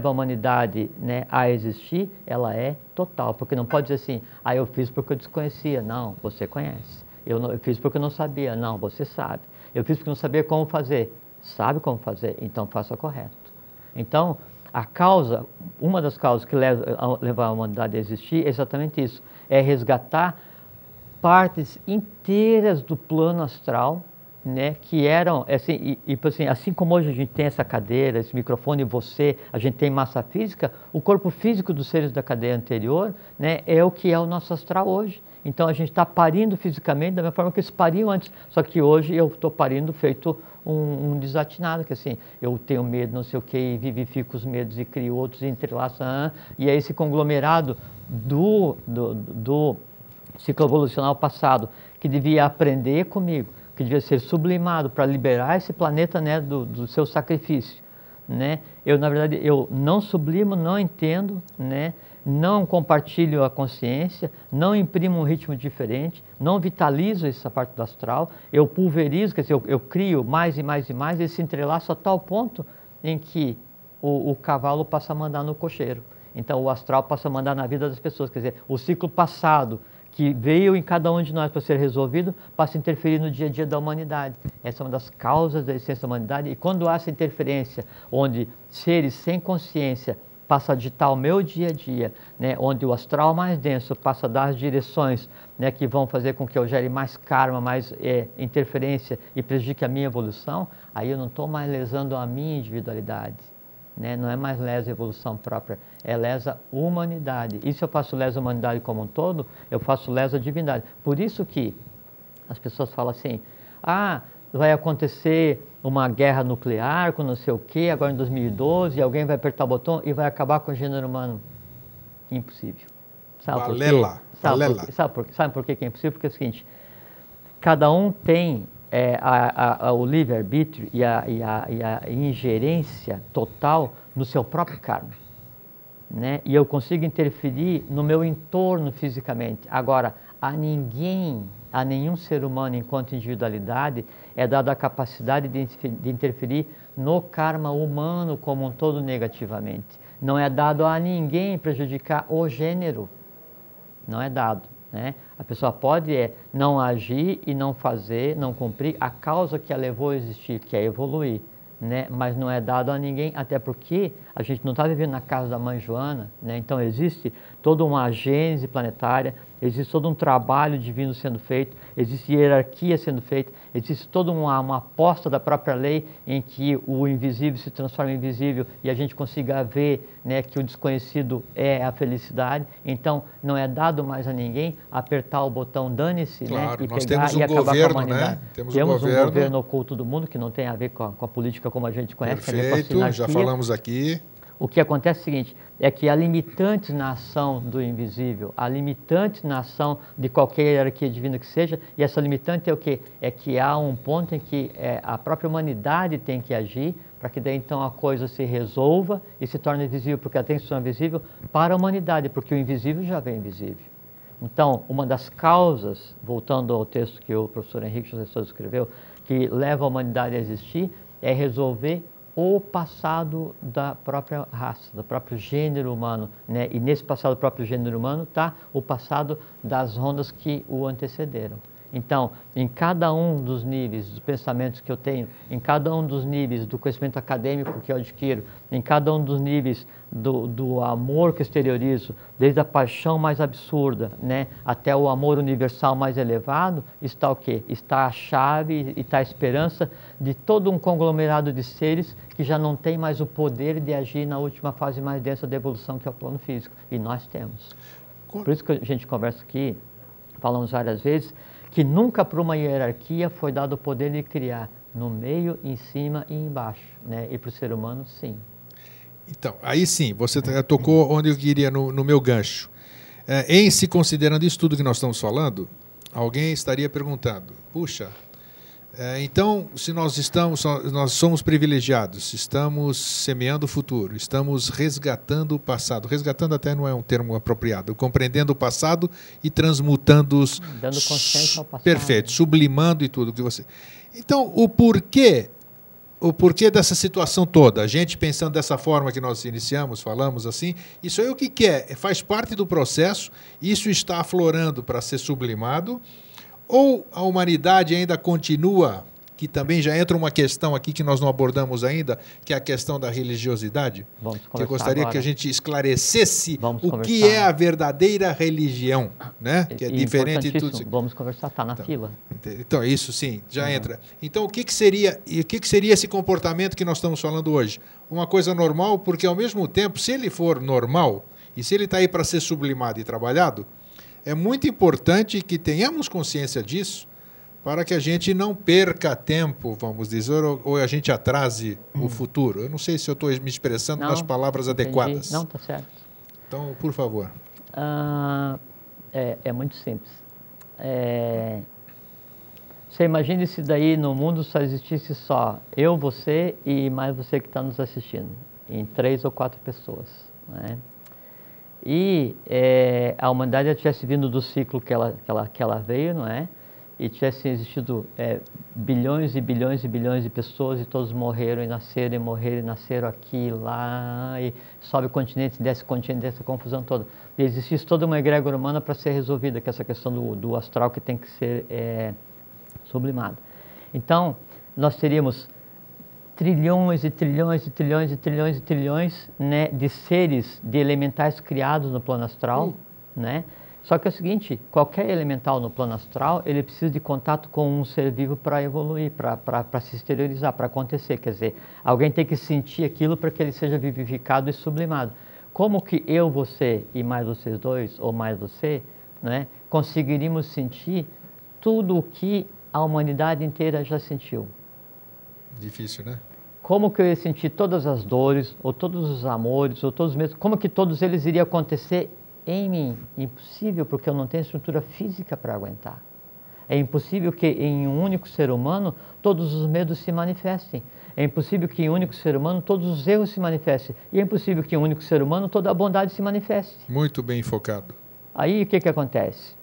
a humanidade, né, a existir, ela é total. Porque não pode dizer assim, eu fiz porque eu desconhecia. Não, você conhece. Eu fiz porque eu não sabia. Não, você sabe. Eu fiz porque não sabia como fazer. Sabe como fazer, então faça correto. Então, a causa, uma das causas que leva a humanidade a existir é exatamente isso. É resgatar partes inteiras do plano astral, né, que eram, assim como hoje a gente tem essa cadeira, esse microfone, você, a gente tem massa física, o corpo físico dos seres da cadeia anterior, né, é o que é o nosso astral hoje. Então a gente está parindo fisicamente da mesma forma que eles pariam antes, só que hoje eu estou parindo feito um desatinado, que assim, eu tenho medo, não sei o que, e vivifico os medos e crio outros, e entrelaço, e é esse conglomerado do ciclo evolucional passado, que devia aprender comigo, que devia ser sublimado para liberar esse planeta, né, do seu sacrifício, né? Eu, na verdade, eu não sublimo, não entendo, né? Não compartilho a consciência, não imprimo um ritmo diferente, não vitalizo essa parte do astral, eu pulverizo, quer dizer, eu crio mais e mais e mais, e se entrelaço a tal ponto em que o cavalo passa a mandar no cocheiro. Então o astral passa a mandar na vida das pessoas, quer dizer, o ciclo passado que veio em cada um de nós para ser resolvido, passa a interferir no dia a dia da humanidade. Essa é uma das causas da existência da humanidade, e quando há essa interferência, onde seres sem consciência passam a ditar o meu dia a dia, né, onde o astral mais denso passa a dar as direções, né, que vão fazer com que eu gere mais karma, mais interferência e prejudique a minha evolução, aí eu não estou mais lesando a minha individualidade. Né? Não é mais lesa a evolução própria, é lesa a humanidade. E se eu faço lesa a humanidade como um todo, eu faço lesa a divindade. Por isso que as pessoas falam assim, vai acontecer uma guerra nuclear com não sei o quê, agora em 2012, e alguém vai apertar o botão e vai acabar com o gênero humano. Impossível. Sabe por quê? Sabe por que é impossível? Porque é o seguinte, cada um tem o livre-arbítrio e a ingerência total no seu próprio karma, né? E eu consigo interferir no meu entorno fisicamente. Agora, a nenhum ser humano enquanto individualidade é dada a capacidade de interferir no karma humano como um todo negativamente. Não é dado a ninguém prejudicar o gênero. Não é dado. Né? A pessoa pode não agir e não fazer, não cumprir a causa que a levou a existir, que é evoluir, né? Mas não é dado a ninguém, até porque a gente não está vivendo na casa da mãe Joana, né? Então existe toda uma gênese planetária, existe todo um trabalho divino sendo feito, existe hierarquia sendo feita, existe toda uma aposta da própria lei em que o invisível se transforma em visível e a gente consiga ver, né, que o desconhecido é a felicidade. Então não é dado mais a ninguém apertar o botão dane-se, claro, né, e nós pegar temos um e acabar governo, com a humanidade. né? Temos um governo oculto do mundo que não tem a ver com a política como a gente conhece. Perfeito, tem a ver com a já falamos aqui. O que acontece é o seguinte, é que há limitantes na ação do invisível, há limitantes na ação de qualquer hierarquia divina que seja, e essa limitante é o quê? É que há um ponto em que a própria humanidade tem que agir, para que daí então a coisa se resolva e se torne visível, porque ela tem que se tornar visível para a humanidade, porque o invisível já vem visível. Então, uma das causas, voltando ao texto que o professor Henrique José Souza escreveu, que leva a humanidade a existir, é resolver o passado da própria raça, do próprio gênero humano, né? E nesse passado do próprio gênero humano está o passado das rondas que o antecederam. Então, em cada um dos níveis dos pensamentos que eu tenho, em cada um dos níveis do conhecimento acadêmico que eu adquiro, em cada um dos níveis do amor que exteriorizo, desde a paixão mais absurda, né, até o amor universal mais elevado, está o quê? Está a chave e está a esperança de todo um conglomerado de seres que já não tem mais o poder de agir na última fase mais densa da evolução, que é o plano físico. E nós temos. Por isso que a gente conversa aqui, falamos várias vezes, que nunca para uma hierarquia foi dado o poder de criar no meio, em cima e embaixo, né? E para o ser humano, sim. Então, aí sim, você tocou onde eu queria no meu gancho. Em se considerando isso tudo que nós estamos falando, alguém estaria perguntando, puxa, então se nós somos privilegiados, estamos semeando o futuro, estamos resgatando o passado, resgatando até não é um termo apropriado, compreendendo o passado e transmutando-os, dando consciência ao passado. Perfeito, sublimando e tudo que você... Então, o porquê dessa situação toda, a gente pensando dessa forma que nós iniciamos, falamos assim, isso aí o que é? Faz parte do processo, isso está aflorando para ser sublimado, ou a humanidade ainda continua que também já entra uma questão aqui que nós não abordamos ainda, que é a questão da religiosidade. Vamos Que eu conversar gostaria agora. que a gente esclarecesse Vamos o que conversar. é a verdadeira religião, né? Que é diferente de tudo. Importantíssimo. Vamos conversar, está na fila. Então, isso sim, já entra. Então, o que seria esse comportamento que nós estamos falando hoje? Uma coisa normal, porque ao mesmo tempo, se ele for normal, e se ele está aí para ser sublimado e trabalhado, é muito importante que tenhamos consciência disso, para que a gente não perca tempo, vamos dizer, ou a gente atrase o futuro. Eu não sei se eu estou me expressando nas palavras adequadas. Não, está certo. Então, por favor. É muito simples. Você imagine se daí no mundo só existisse só eu, você e mais você que está nos assistindo, em 3 ou 4 pessoas, né? E a humanidade já tivesse vindo do ciclo que ela veio, não é? E tivesse existido bilhões e bilhões e bilhões de pessoas e todos morreram e nasceram aqui, lá, e sobe continente, desce continente, essa confusão toda. E existisse toda uma egrégora humana para ser resolvida, que é essa questão do astral que tem que ser sublimado. Então, nós teríamos trilhões e trilhões e trilhões e trilhões e trilhões, né, de seres, de elementais criados no plano astral, né? Só que é o seguinte, qualquer elemental no plano astral, ele precisa de contato com um ser vivo para evoluir, para se exteriorizar, para acontecer. Quer dizer, alguém tem que sentir aquilo para que ele seja vivificado e sublimado. Como que eu, você e mais vocês dois, ou mais você, né, conseguiríamos sentir tudo o que a humanidade inteira já sentiu? Difícil, né? Como que eu ia sentir todas as dores, ou todos os amores, ou todos os medos, como que todos eles iriam acontecer em mim? Impossível, porque eu não tenho estrutura física para aguentar. É impossível que em um único ser humano todos os medos se manifestem. É impossível que em um único ser humano todos os erros se manifestem. E é impossível que em um único ser humano toda a bondade se manifeste. Muito bem focado. Aí o que acontece?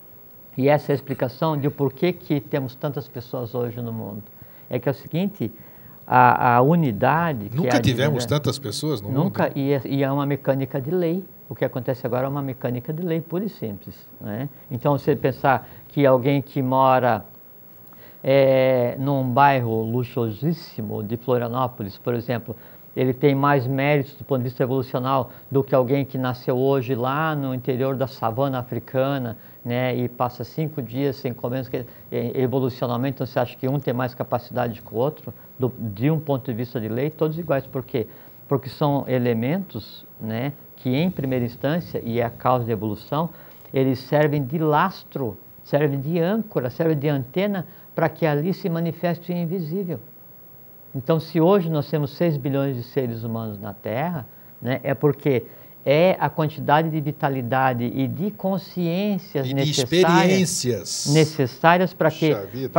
E essa é a explicação de por que temos tantas pessoas hoje no mundo. É que é o seguinte, a unidade... Nunca tivemos tantas pessoas no mundo? Nunca, e é uma mecânica de lei. O que acontece agora é uma mecânica de lei pura e simples, né? Então, você pensar que alguém que mora num bairro luxuosíssimo de Florianópolis, por exemplo, ele tem mais méritos do ponto de vista evolucional do que alguém que nasceu hoje lá no interior da savana africana, né, e passa 5 dias sem comer, evolucionalmente, então você acha que um tem mais capacidade que o outro, de um ponto de vista de lei, todos iguais. Por quê? Porque são elementos, né, que em primeira instância, e é a causa da evolução, eles servem de lastro, servem de âncora, servem de antena para que ali se manifeste o invisível. Então, se hoje nós temos 6 bilhões de seres humanos na Terra, né, é porque é a quantidade de vitalidade e de consciências necessárias para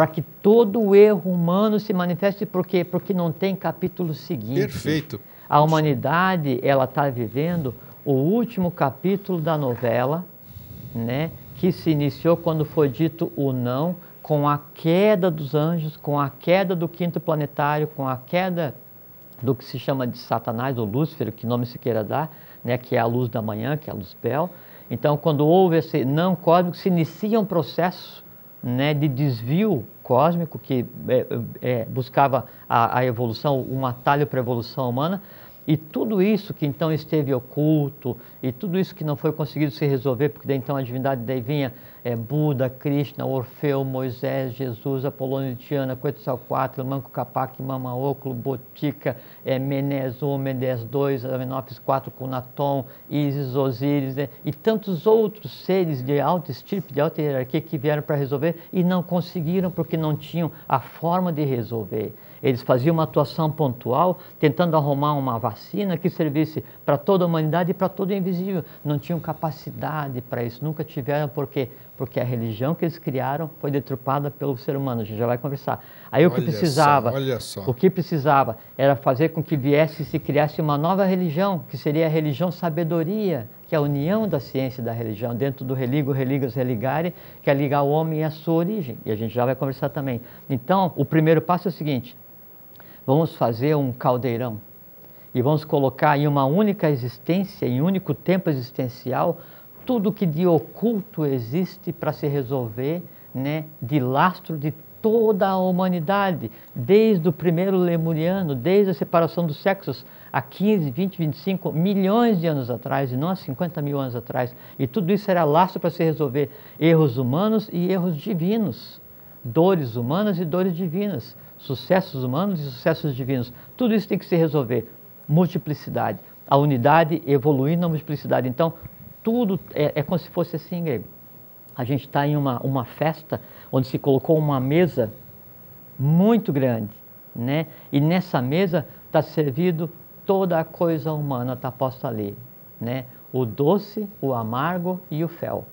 que todo o erro humano se manifeste. Por quê? Porque não tem capítulo seguinte. Perfeito. A humanidade, ela está vivendo o último capítulo da novela, né, que se iniciou quando foi dito o não, com a queda dos anjos, com a queda do quinto planetário, com a queda do que se chama de Satanás, ou Lúcifer, que nome se queira dar, né, que é a luz da manhã, que é a luz Bel. Então, quando houve esse não cósmico, se inicia um processo, né, de desvio cósmico que buscava a evolução, um atalho para a evolução humana. E tudo isso que então esteve oculto, e tudo isso que não foi conseguido se resolver, porque daí então a divindade daí vinha Buda, Krishna, Orfeu, Moisés, Jesus, Apolônio de Tiana, Quetzalcoatl, Manco Capac, Mama Oclo, Botica, Menés 1, Menés 2, Amenófis 4, Cunaton, Ísis, Osíris, e tantos outros seres de alta estirpe, de alta hierarquia que vieram para resolver e não conseguiram porque não tinham a forma de resolver. Eles faziam uma atuação pontual, tentando arrumar uma vacina que servisse para toda a humanidade e para todo o invisível. Não tinham capacidade para isso, nunca tiveram. Por quê? Porque a religião que eles criaram foi deturpada pelo ser humano. A gente já vai conversar. Aí o que precisava era fazer com que se criasse uma nova religião, que seria a religião sabedoria, que é a união da ciência e da religião, dentro do religo, religas, religare, que é ligar o homem à sua origem. E a gente já vai conversar também. Então, o primeiro passo é o seguinte: vamos fazer um caldeirão e vamos colocar em uma única existência, em um único tempo existencial, tudo que de oculto existe para se resolver, né, de lastro de toda a humanidade, desde o primeiro lemuriano, desde a separação dos sexos, há 15, 20, 25 milhões de anos atrás, e não há 50 mil anos atrás. E tudo isso era lastro para se resolver erros humanos e erros divinos, dores humanas e dores divinas, sucessos humanos e sucessos divinos. Tudo isso tem que se resolver. Multiplicidade, a unidade evoluindo na multiplicidade. Então, tudo é como se fosse assim, Greg. A gente está em uma festa onde se colocou uma mesa muito grande, né? E nessa mesa está servido toda a coisa humana, está posta ali, né? O doce, o amargo e o fel.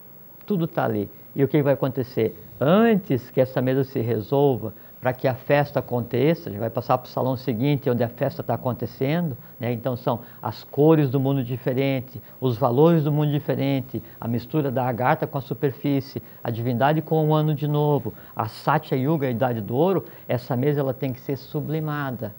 Tudo está ali. E o que vai acontecer? Antes que essa mesa se resolva, para que a festa aconteça, a gente vai passar para o salão seguinte, onde a festa está acontecendo, né? Então são as cores do mundo diferente, os valores do mundo diferente, a mistura da agartha com a superfície, a divindade com o ano de novo, a Satya Yuga, a idade do ouro. Essa mesa ela tem que ser sublimada.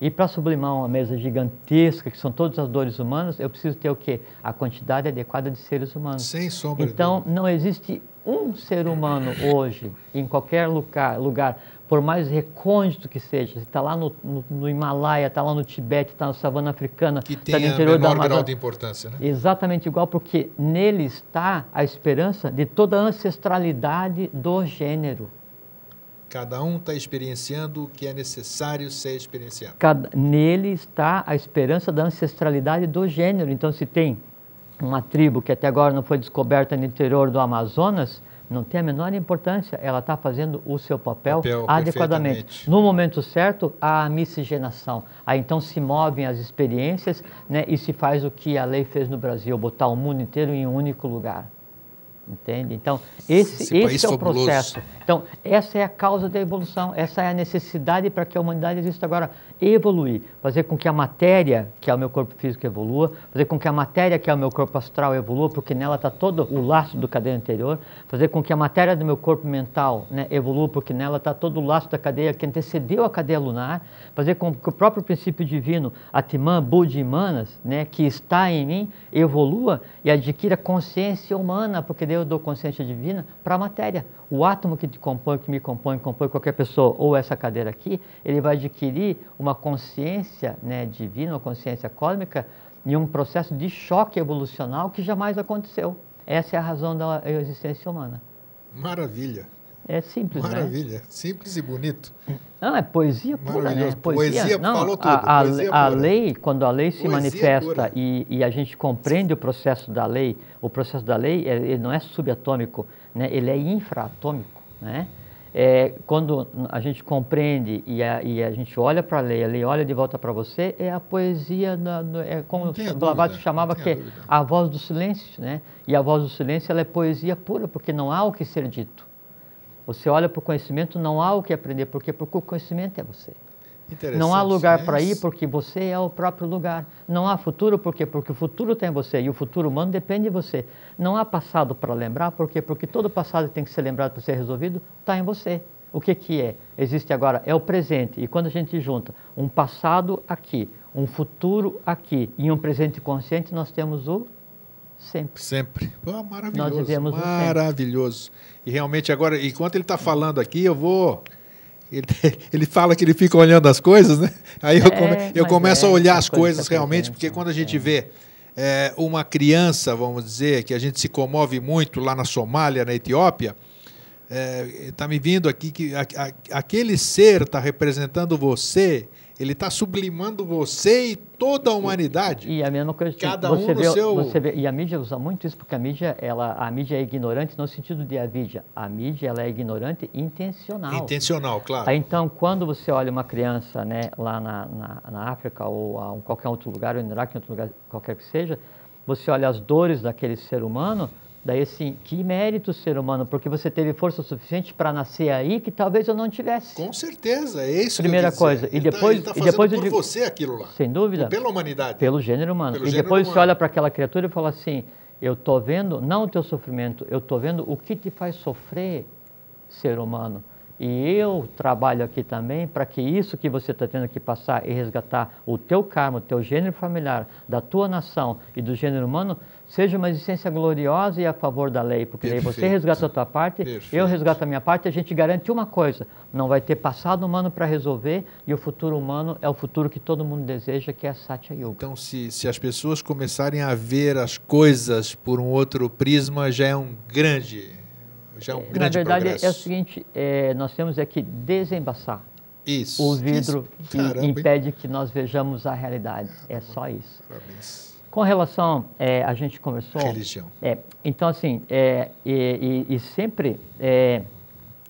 E para sublimar uma mesa gigantesca, que são todas as dores humanas, eu preciso ter o quê? A quantidade adequada de seres humanos. Sem sombra de Então, dúvida. não existe um ser humano hoje, em qualquer lugar, por mais recôndito que seja, está lá no Himalaia, está lá no Tibete, está na savana africana, Que está no tem interior da menor grau Amazônia. de importância, né? Exatamente igual, porque nele está a esperança de toda a ancestralidade do gênero. Cada um está experienciando o que é necessário ser experienciado. Nele está a esperança da ancestralidade do gênero. Então, se tem uma tribo que até agora não foi descoberta no interior do Amazonas, não tem a menor importância, ela está fazendo o seu papel adequadamente. No momento certo, há a miscigenação. Aí então se movem as experiências, né, e se faz o que a lei fez no Brasil, botar o mundo inteiro em um único lugar. Entende? Então, esse é o processo. Então, essa é a causa da evolução, essa é a necessidade para que a humanidade exista agora, evoluir, fazer com que a matéria, que é o meu corpo físico, evolua, fazer com que a matéria, que é o meu corpo astral, evolua, porque nela está todo o laço do cadeia anterior, fazer com que a matéria do meu corpo mental, né, evolua, porque nela está todo o laço da cadeia que antecedeu a cadeia lunar, fazer com que o próprio princípio divino, Atman, Buddha e Manas, né, que está em mim, evolua e adquira consciência humana, porque daí eu dou consciência divina para a matéria. O átomo que te compõe, que me compõe, compõe qualquer pessoa, ou essa cadeira aqui, ele vai adquirir uma consciência, né, divina, uma consciência cósmica, em um processo de choque evolucional que jamais aconteceu. Essa é a razão da existência humana. Maravilha. É simples, Maravilha. né? Simples e bonito. Não, é poesia pura, né? Poesia não, falou tudo. A lei, quando a lei se Poesia manifesta e a gente compreende o processo da lei, ele não é subatômico, né? Ele é infraatômico, né? Quando a gente o a gente olha para a lei olha de volta para você, é a poesia, como o Blavatsky chamava, que é a voz do silêncio, né? E a voz do silêncio ela é poesia pura, porque não há o que ser dito. Você olha para o conhecimento, não há o que aprender, porque o conhecimento é você. Não há lugar para ir, porque você é o próprio lugar. Não há futuro, porque o futuro tem você, e o futuro humano depende de você. Não há passado para lembrar, porque todo passado tem que ser lembrado para ser resolvido, está em você. O que é? Existe agora, é o presente, e quando a gente junta um passado aqui, um futuro aqui, e um presente consciente, nós temos o sempre. Sempre. Oh, maravilhoso. Nós vivemos maravilhoso. E realmente agora, enquanto ele está falando aqui, eu vou... Ele fala que ele fica olhando as coisas, né? Aí eu começo a olhar as coisas realmente, porque quando a gente vê uma criança, vamos dizer, que a gente se comove muito lá na Somália, na Etiópia, está me vindo aqui que aquele ser está representando você, ele está sublimando você e toda a humanidade. E a mesma coisa, cada um no seu... E a mídia usa muito isso, porque a mídia é ignorante no sentido de avidia. A mídia ela é ignorante intencional. Intencional, claro. Então, quando você olha uma criança, né, lá na África ou em qualquer outro lugar, ou no Iraque, em outro lugar qualquer que seja, você olha as dores daquele ser humano, daí assim, que mérito ser humano, porque você teve força suficiente para nascer aí que talvez eu não tivesse. Com certeza, é isso. Primeira coisa. E depois por você aquilo lá. Sem dúvida. Pela humanidade. Pelo gênero humano. E depois você olha para aquela criatura e fala assim, eu estou vendo, não o teu sofrimento, eu estou vendo o que te faz sofrer, ser humano. E eu trabalho aqui também para que isso que você está tendo que passar e resgatar o teu karma, o teu gênero familiar, da tua nação e do gênero humano, seja uma existência gloriosa e a favor da lei. Porque daí você resgata a tua parte, eu resgato a minha parte, e a gente garante uma coisa, não vai ter passado humano para resolver e o futuro humano é o futuro que todo mundo deseja, que é a Satya Yuga. Então, se as pessoas começarem a ver as coisas por um outro prisma, já é um grande Na verdade, progresso. é o seguinte, nós temos que desembaçar isso, o vidro que caramba, impede que nós vejamos a realidade. É só isso. Parabéns. Com relação, a gente conversou... Religião. Então, assim, e sempre,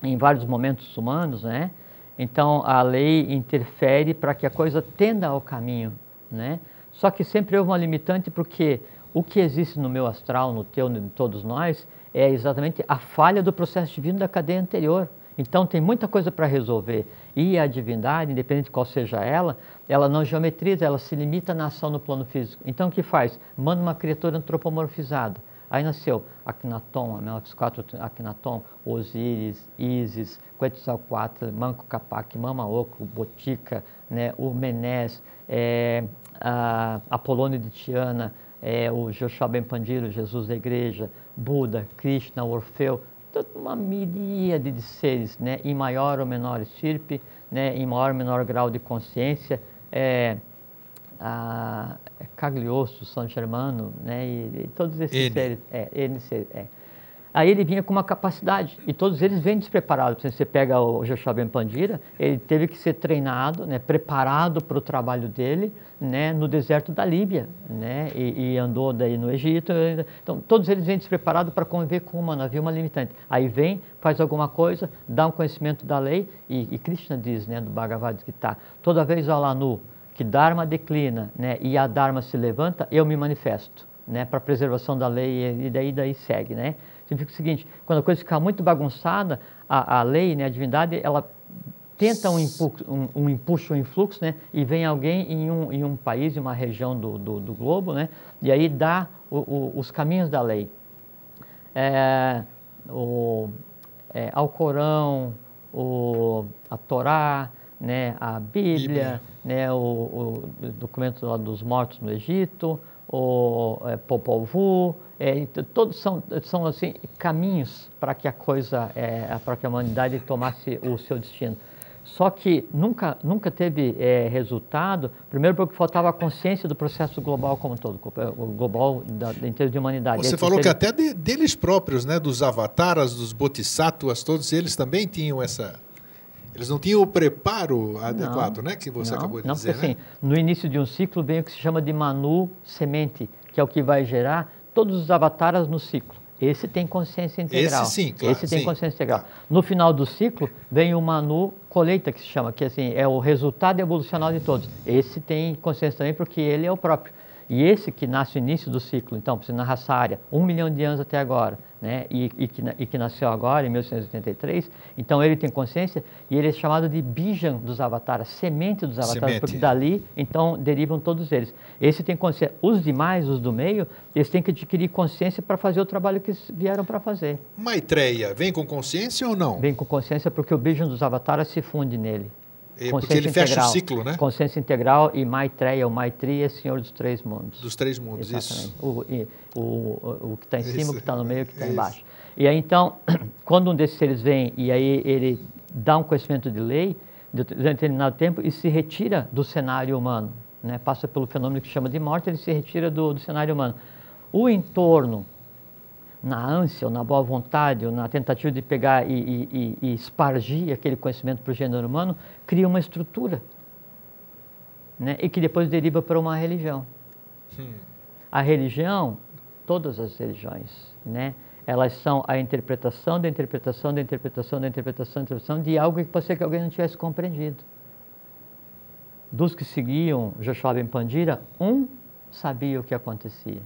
em vários momentos humanos, né? Então, a lei interfere para que a coisa tenda ao caminho, né? Só que sempre houve uma limitante, porque o que existe no meu astral, no teu, em todos nós, é exatamente a falha do processo divino da cadeia anterior. Então, tem muita coisa para resolver. E a divindade, independente de qual seja ela não geometriza, ela se limita na ação no plano físico. Então, o que faz? Manda uma criatura antropomorfizada. Aí nasceu Akhenaton, Amel-X4 Akhenaton, Osíris, Ísis, Quetzalcoatl, Manco Cápac, Mamaoco, Botica, né, o Menés, Apolônio de Tiana, o Joshua Ben Pandiro, Jesus da Igreja, Buda, Krishna, Orfeu, toda uma miríade de seres, né, em maior ou menor estirpe, né, em maior ou menor grau de consciência, Cagliostro, São Germano, né, e todos esses seres, Aí ele vinha com uma capacidade, e todos eles vêm despreparados. Você pega o Joshua Ben Pandira, ele teve que ser treinado, né, preparado para o trabalho dele, né, no deserto da Líbia, né, e andou daí no Egito. Então, todos eles vêm despreparados para conviver com o humano, havia uma limitante. Aí vem, faz alguma coisa, dá um conhecimento da lei, e Krishna diz, né, do Bhagavad Gita, toda vez, ó Lanu, que Dharma declina, né, e a Dharma se levanta, eu me manifesto, né, para a preservação da lei, e daí segue, né. Significa o seguinte, quando a coisa fica muito bagunçada, a lei, né, a divindade, ela tenta um impulso, um influxo, né, e vem alguém em um país, em uma região do globo, né, e aí dá os caminhos da lei. Alcorão, a Torá, né, a Bíblia. Né, o documento lá dos mortos no Egito, o Popol Vuh, todos são assim, caminhos para que a coisa, para que a humanidade tomasse o seu destino. Só que nunca teve resultado, primeiro porque faltava a consciência do processo global como um todo, o global em termos de humanidade. Você falou que até deles próprios, né, dos avataras, dos bodhisattvas, todos eles também tinham essa... Eles não tinham o preparo adequado, né, que você acabou de dizer, porque, né? Assim, no início de um ciclo vem o que se chama de Manu semente, que é o que vai gerar todos os avataras no ciclo. Esse tem consciência integral. Esse sim, claro. Esse tem consciência integral. Tá. No final do ciclo vem o Manu colheita, que se chama, que assim, é o resultado evolucional de todos. Esse tem consciência também porque ele é o próprio. E esse que nasce no início do ciclo, então, você narra essa área, 1 milhão de anos até agora, né? e que nasceu agora, em 1883, então ele tem consciência e ele é chamado de Bijan dos avataras, semente dos avataras, porque dali, então, derivam todos eles. Esse tem consciência. Os demais, os do meio, eles têm que adquirir consciência para fazer o trabalho que eles vieram para fazer. Maitreya, vem com consciência ou não? Vem com consciência porque o Bijan dos avataras se funde nele. Porque ele fecha o ciclo, né? Consciência integral e Maitreya, o Maitri é Senhor dos Três Mundos. Dos Três Mundos, exatamente. Isso. O que está em cima, o que está no meio e o que está embaixo. E aí, então, quando um desses seres vem e aí ele dá um conhecimento de lei, de determinado tempo, e se retira do cenário humano, né? Passa pelo fenômeno que chama de morte, ele se retira do cenário humano. O entorno, na ânsia, ou na boa vontade, ou na tentativa de pegar e espargir aquele conhecimento para o gênero humano, cria uma estrutura, né? E que depois deriva para uma religião. A religião, todas as religiões, né? Elas são a interpretação da interpretação da interpretação da interpretação da interpretação de algo que pode ser que alguém não tivesse compreendido. Dos que seguiam Joshua Ben Pandira, sabia o que acontecia.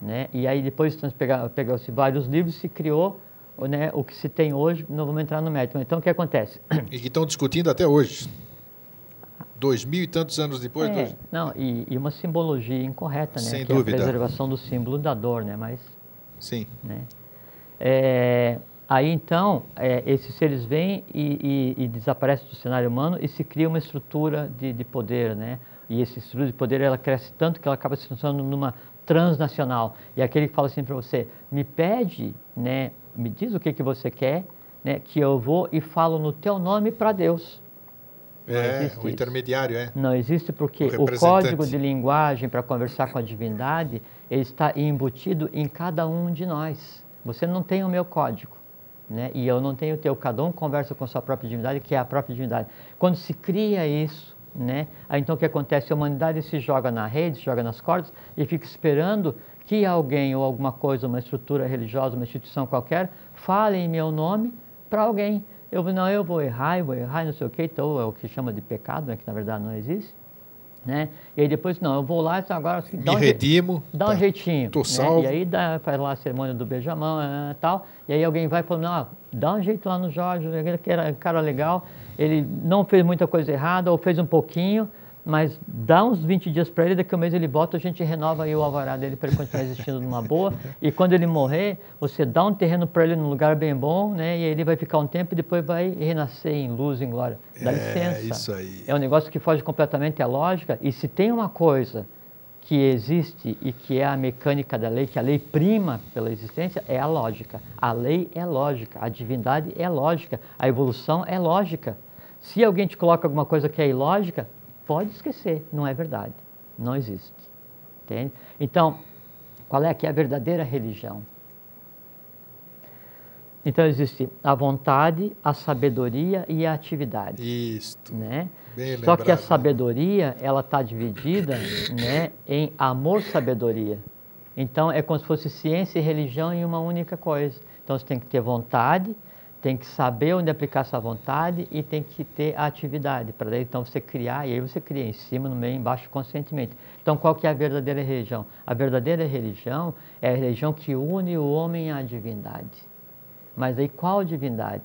Né? E aí depois pegou-se vários livros e se criou, né, o que se tem hoje, não vamos entrar no mérito. Então o que acontece? E que estão discutindo até hoje, 2000 e tantos anos depois. Não, e uma simbologia incorreta, né? Sem que dúvida. É a preservação do símbolo da dor, né? Mas, sim. Né? Aí então, esses seres vêm e desaparecem do cenário humano e se cria uma estrutura de poder, né? E essa estrutura de poder, ela cresce tanto que ela acaba se transformando numa transnacional. E aquele que fala assim para você, me pede, né? Me diz o que você quer, né? Que eu vou e falo no teu nome para Deus. O intermediário, Não existe porque o código de linguagem para conversar com a divindade, ele está embutido em cada um de nós. Você não tem o meu código, né? E eu não tenho o teu. Cada um conversa com a sua própria divindade, que é a própria divindade. Quando se cria isso, né? Aí então o que acontece? A humanidade se joga na rede, se joga nas cordas e fica esperando que alguém ou alguma coisa, uma estrutura religiosa, uma instituição qualquer, fale em meu nome para alguém. Eu vou errar, não sei o que, então é o que chama de pecado, né, que na verdade não existe, né? E aí depois, não, eu vou lá, então agora me redimo, dá um jeitinho, tô né? salvo. E aí faz lá a cerimônia do beijamão e tal, e aí alguém vai e fala, não, dá um jeito lá no Jorge, ele que era um cara legal, ele não fez muita coisa errada, ou fez um pouquinho, mas dá uns 20 dias para ele, daqui a um mês ele volta, a gente renova aí o alvará dele para ele continuar existindo numa boa, e quando ele morrer, você dá um terreno para ele num lugar bem bom, né, e ele vai ficar um tempo e depois vai renascer em luz, em glória. Dá licença. Isso aí. É um negócio que foge completamente à lógica, e se tem uma coisa que existe e que é a mecânica da lei, que a lei prima pela existência, é a lógica. A lei é lógica, a divindade é lógica, a evolução é lógica. Se alguém te coloca alguma coisa que é ilógica, pode esquecer, não é verdade, não existe, entende? Então, qual é que é a verdadeira religião? Então existe a vontade, a sabedoria e a atividade. Isto. Né? Bem Só que a lembrado. sabedoria, ela está dividida, né, em amor-sabedoria. Então é como se fosse ciência e religião em uma única coisa. Então você tem que ter vontade, tem que saber onde aplicar essa vontade e tem que ter a atividade, para daí então você criar, e aí você cria em cima, no meio, embaixo, conscientemente. Então qual que é a verdadeira religião? A verdadeira religião é a religião que une o homem à divindade. Mas aí qual divindade?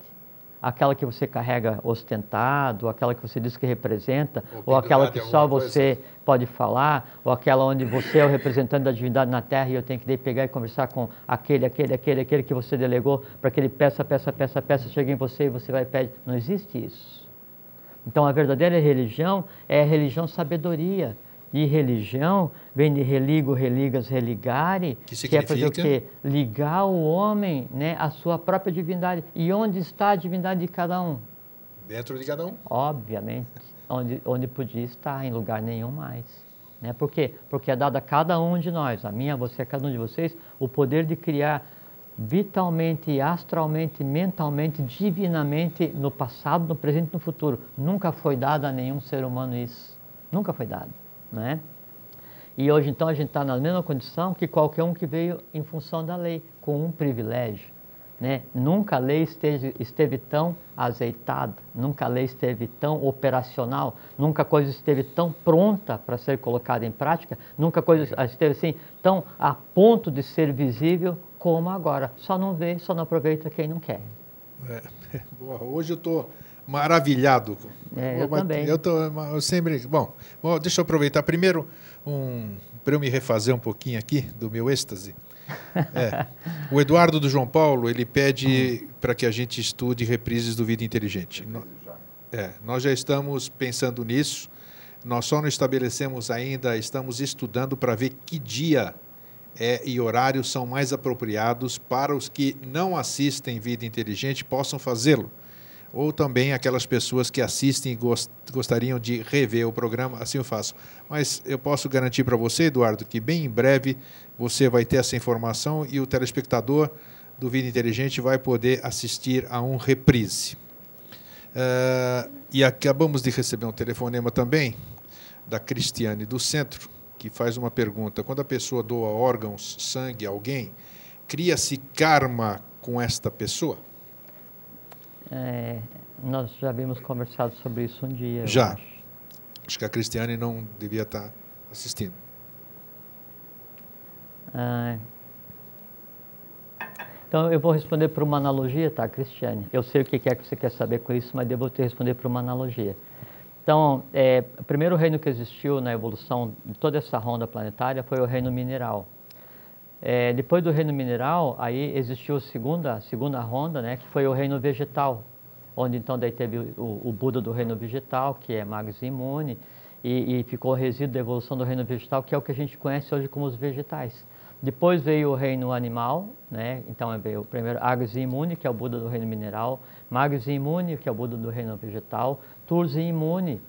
Aquela que você carrega ostentado, aquela que você diz que representa, ou aquela que só você pode falar, ou aquela onde você é o representante da divindade na Terra e eu tenho que daí pegar e conversar com aquele que você delegou para que ele peça, chegue em você e você vai e pede. Não existe isso. Então a verdadeira religião é a religião sabedoria. E religião vem de religo, religas, religare, que é fazer o quê? Ligar o homem, né, à sua própria divindade. E onde está a divindade de cada um? Dentro de cada um. Obviamente, onde podia estar, em lugar nenhum mais. Né? Por quê? Porque é dado a cada um de nós, a mim, a você, a cada um de vocês, o poder de criar vitalmente, astralmente, mentalmente, divinamente, no passado, no presente e no futuro. Nunca foi dado a nenhum ser humano isso. Nunca foi dado. Né? E hoje então a gente está na mesma condição que qualquer um que veio em função da lei, com um privilégio. Né? Nunca a lei esteve tão azeitada, nunca a lei esteve tão operacional, nunca a coisa esteve tão pronta para ser colocada em prática, nunca a coisa esteve assim tão a ponto de ser visível como agora. Só não vê, só não aproveita quem não quer. Hoje eu estou maravilhado. Eu também. Eu sempre. Bom, deixa eu aproveitar primeiro para eu me refazer um pouquinho aqui do meu êxtase. O Eduardo do João Paulo, ele pede para que a gente estude reprises do Vida Inteligente. Nós já estamos pensando nisso. Nós só não estabelecemos ainda, estamos estudando para ver que dia e horários são mais apropriados para os que não assistem Vida Inteligente possam fazê-lo. Ou também aquelas pessoas que assistem e gostariam de rever o programa, assim eu faço. Mas eu posso garantir para você, Eduardo, que bem em breve você vai ter essa informação e o telespectador do Vida Inteligente vai poder assistir a um reprise. E acabamos de receber um telefonema também da Cristiane do Centro, que faz uma pergunta. Quando a pessoa doa órgãos, sangue a alguém, cria-se karma com esta pessoa? Nós já havíamos conversado sobre isso um dia. Já. Acho que a Cristiane não devia estar assistindo. Então, eu vou responder por uma analogia, tá, Cristiane? Eu sei o que é que você quer saber com isso, mas devo te responder por uma analogia. Então, o primeiro reino que existiu na evolução de toda essa ronda planetária foi o reino mineral. Depois do reino mineral, aí existiu a segunda ronda, né, que foi o reino vegetal, onde então daí teve o Buda do reino vegetal, que é Magos Imune, e ficou o resíduo da evolução do reino vegetal, que é o que a gente conhece hoje como os vegetais. Depois veio o reino animal, né? Então veio o primeiro Agnes Imune, que é o Buda do reino mineral, Magos Imune, que é o Buda do reino vegetal, Tursi Imune,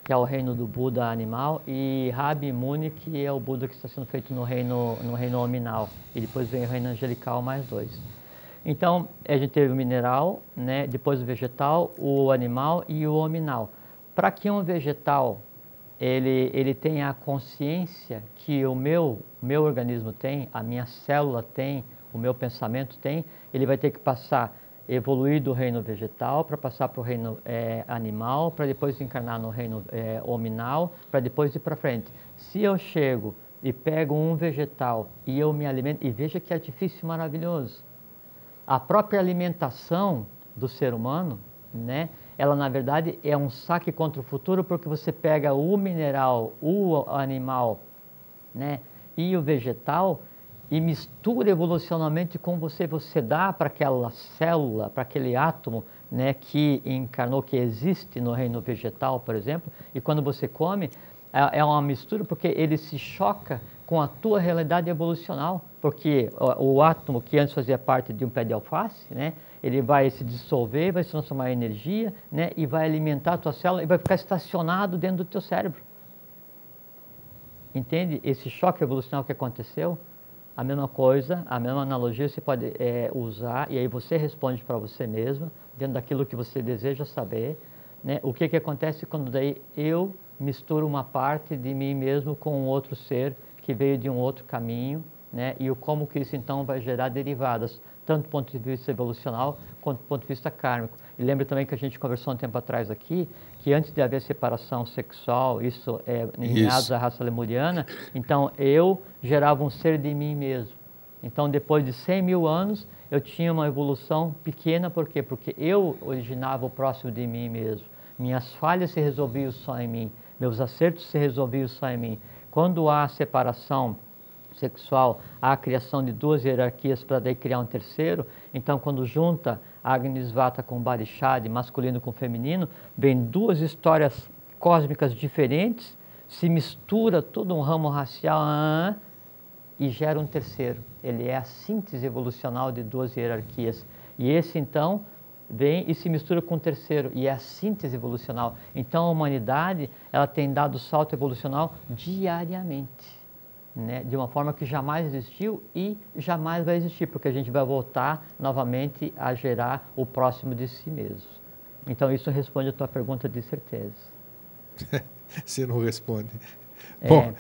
que é o reino do Buda animal, e Rabi Imune, que é o Buda que está sendo feito no reino hominal. E depois vem o reino angelical, mais 2. Então, a gente teve o mineral, né? Depois o vegetal, o animal e o hominal. Para que um vegetal ele tenha a consciência que o meu organismo tem, a minha célula tem, o meu pensamento tem, ele vai ter que evoluir do reino vegetal para passar para o reino animal, para depois encarnar no reino hominal, para depois ir para frente. Se eu chego e pego um vegetal e eu me alimento, e veja que artifício maravilhoso, a própria alimentação do ser humano, né? Ela, na verdade, é um saque contra o futuro, porque você pega o mineral, o animal, né, e o vegetal e mistura evolucionalmente com você. Você dá para aquela célula, para aquele átomo, né, que encarnou, que existe no reino vegetal, por exemplo, e quando você come, é uma mistura porque ele se choca com a tua realidade evolucional, porque o átomo que antes fazia parte de um pé de alface, né, ele vai se dissolver, vai se transformar em energia, né, e vai alimentar a tua célula e vai ficar estacionado dentro do teu cérebro. Entende esse choque evolucional que aconteceu? A mesma coisa, a mesma analogia você pode usar, e aí você responde para você mesmo, dentro daquilo que você deseja saber, né, o que acontece quando daí eu misturo uma parte de mim mesmo com um outro ser que veio de um outro caminho, né, e como que isso então vai gerar derivadas, tanto do ponto de vista evolucional quanto do ponto de vista kármico. E lembra também que a gente conversou um tempo atrás aqui, que antes de haver separação sexual, isso é em meados da raça lemuriana, então eu gerava um ser de mim mesmo. Então depois de 100 mil anos, eu tinha uma evolução pequena, por quê? Porque eu originava o próximo de mim mesmo. Minhas falhas se resolviam só em mim, meus acertos se resolviam só em mim. Quando há separação sexual, há a criação de 2 hierarquias para daí criar um terceiro. Então, quando junta Agnisvata com Barishad, masculino com feminino, vem 2 histórias cósmicas diferentes, se mistura todo um ramo racial e gera um terceiro. Ele é a síntese evolucional de 2 hierarquias. E esse, então, vem e se mistura com o terceiro, e é a síntese evolucional. Então, a humanidade, ela tem dado salto evolucional diariamente, né, de uma forma que jamais existiu e jamais vai existir, porque a gente vai voltar novamente a gerar o próximo de si mesmo. Então, isso responde a tua pergunta de certeza. Você não responde. Bom,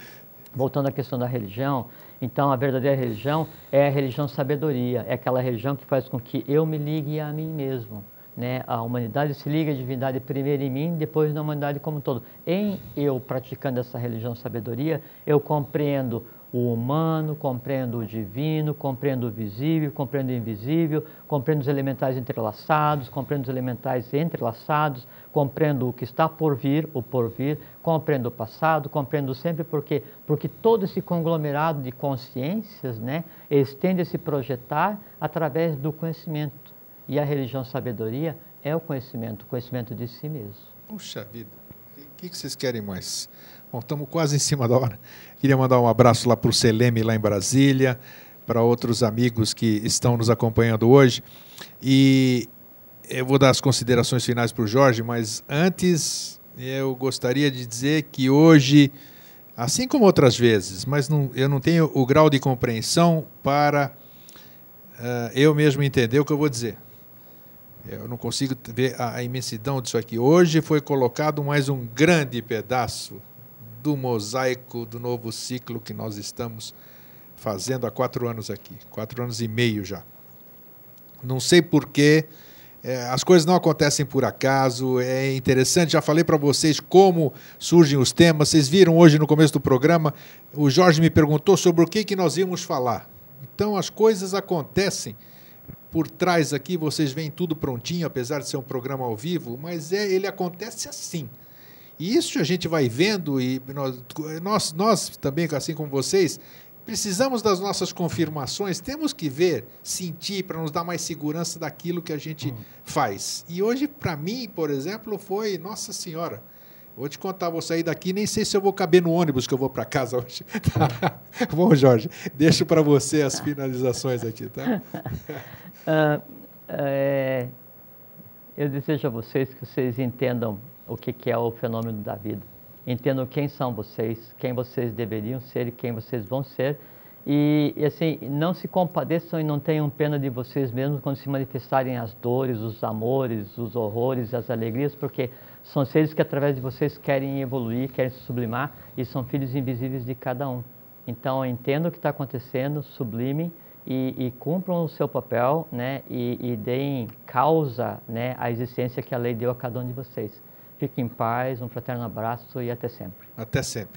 voltando à questão da religião, então a verdadeira religião é a religião sabedoria, é aquela religião que faz com que eu me ligue a mim mesmo, né? A humanidade se liga à divindade primeiro em mim, depois na humanidade como um todo. Em eu praticando essa religião sabedoria, eu compreendo o humano, compreendo o divino, compreendo o visível, compreendo o invisível, compreendo os elementais entrelaçados, compreendo os elementais entrelaçados, compreendo o que está por vir, o porvir, compreendo o passado, compreendo sempre porque todo esse conglomerado de consciências, né, eles tendem a se projetar através do conhecimento. E a religião sabedoria é o conhecimento de si mesmo. Puxa vida, o que vocês querem mais? Bom, estamos quase em cima da hora. Queria mandar um abraço lá para o Seleme, lá em Brasília, para outros amigos que estão nos acompanhando hoje. E eu vou dar as considerações finais para o Jorge, mas antes eu gostaria de dizer que hoje, assim como outras vezes, mas eu não tenho o grau de compreensão para eu mesmo entender o que eu vou dizer. Eu não consigo ver a imensidão disso aqui. Hoje foi colocado mais um grande pedaço do mosaico do novo ciclo que nós estamos fazendo há 4 anos aqui, 4 anos e meio já. Não sei porquê, as coisas não acontecem por acaso, é interessante, já falei para vocês como surgem os temas, vocês viram hoje no começo do programa, o Jorge me perguntou sobre o que nós íamos falar. Então as coisas acontecem por trás aqui, vocês veem tudo prontinho, apesar de ser um programa ao vivo, mas ele acontece assim. E isso a gente vai vendo, e nós também, assim como vocês, precisamos das nossas confirmações, temos que ver, sentir, para nos dar mais segurança daquilo que a gente faz. E hoje, para mim, por exemplo, foi, nossa senhora, vou te contar, vou sair daqui, nem sei se eu vou caber no ônibus que eu vou para casa hoje. Bom, Jorge, deixo para você as finalizações aqui, tá? Eu desejo a vocês que vocês entendam o que é o fenômeno da vida. Entendam quem são vocês, quem vocês deveriam ser e quem vocês vão ser. E assim, não se compadeçam e não tenham pena de vocês mesmos quando se manifestarem as dores, os amores, os horrores, as alegrias, porque são seres que através de vocês querem evoluir, querem se sublimar e são filhos invisíveis de cada um. Então, entendam o que está acontecendo, sublimem e cumpram o seu papel, né, e deem causa, né, à existência que a lei deu a cada um de vocês. Fiquem em paz, um fraterno abraço e até sempre. Até sempre.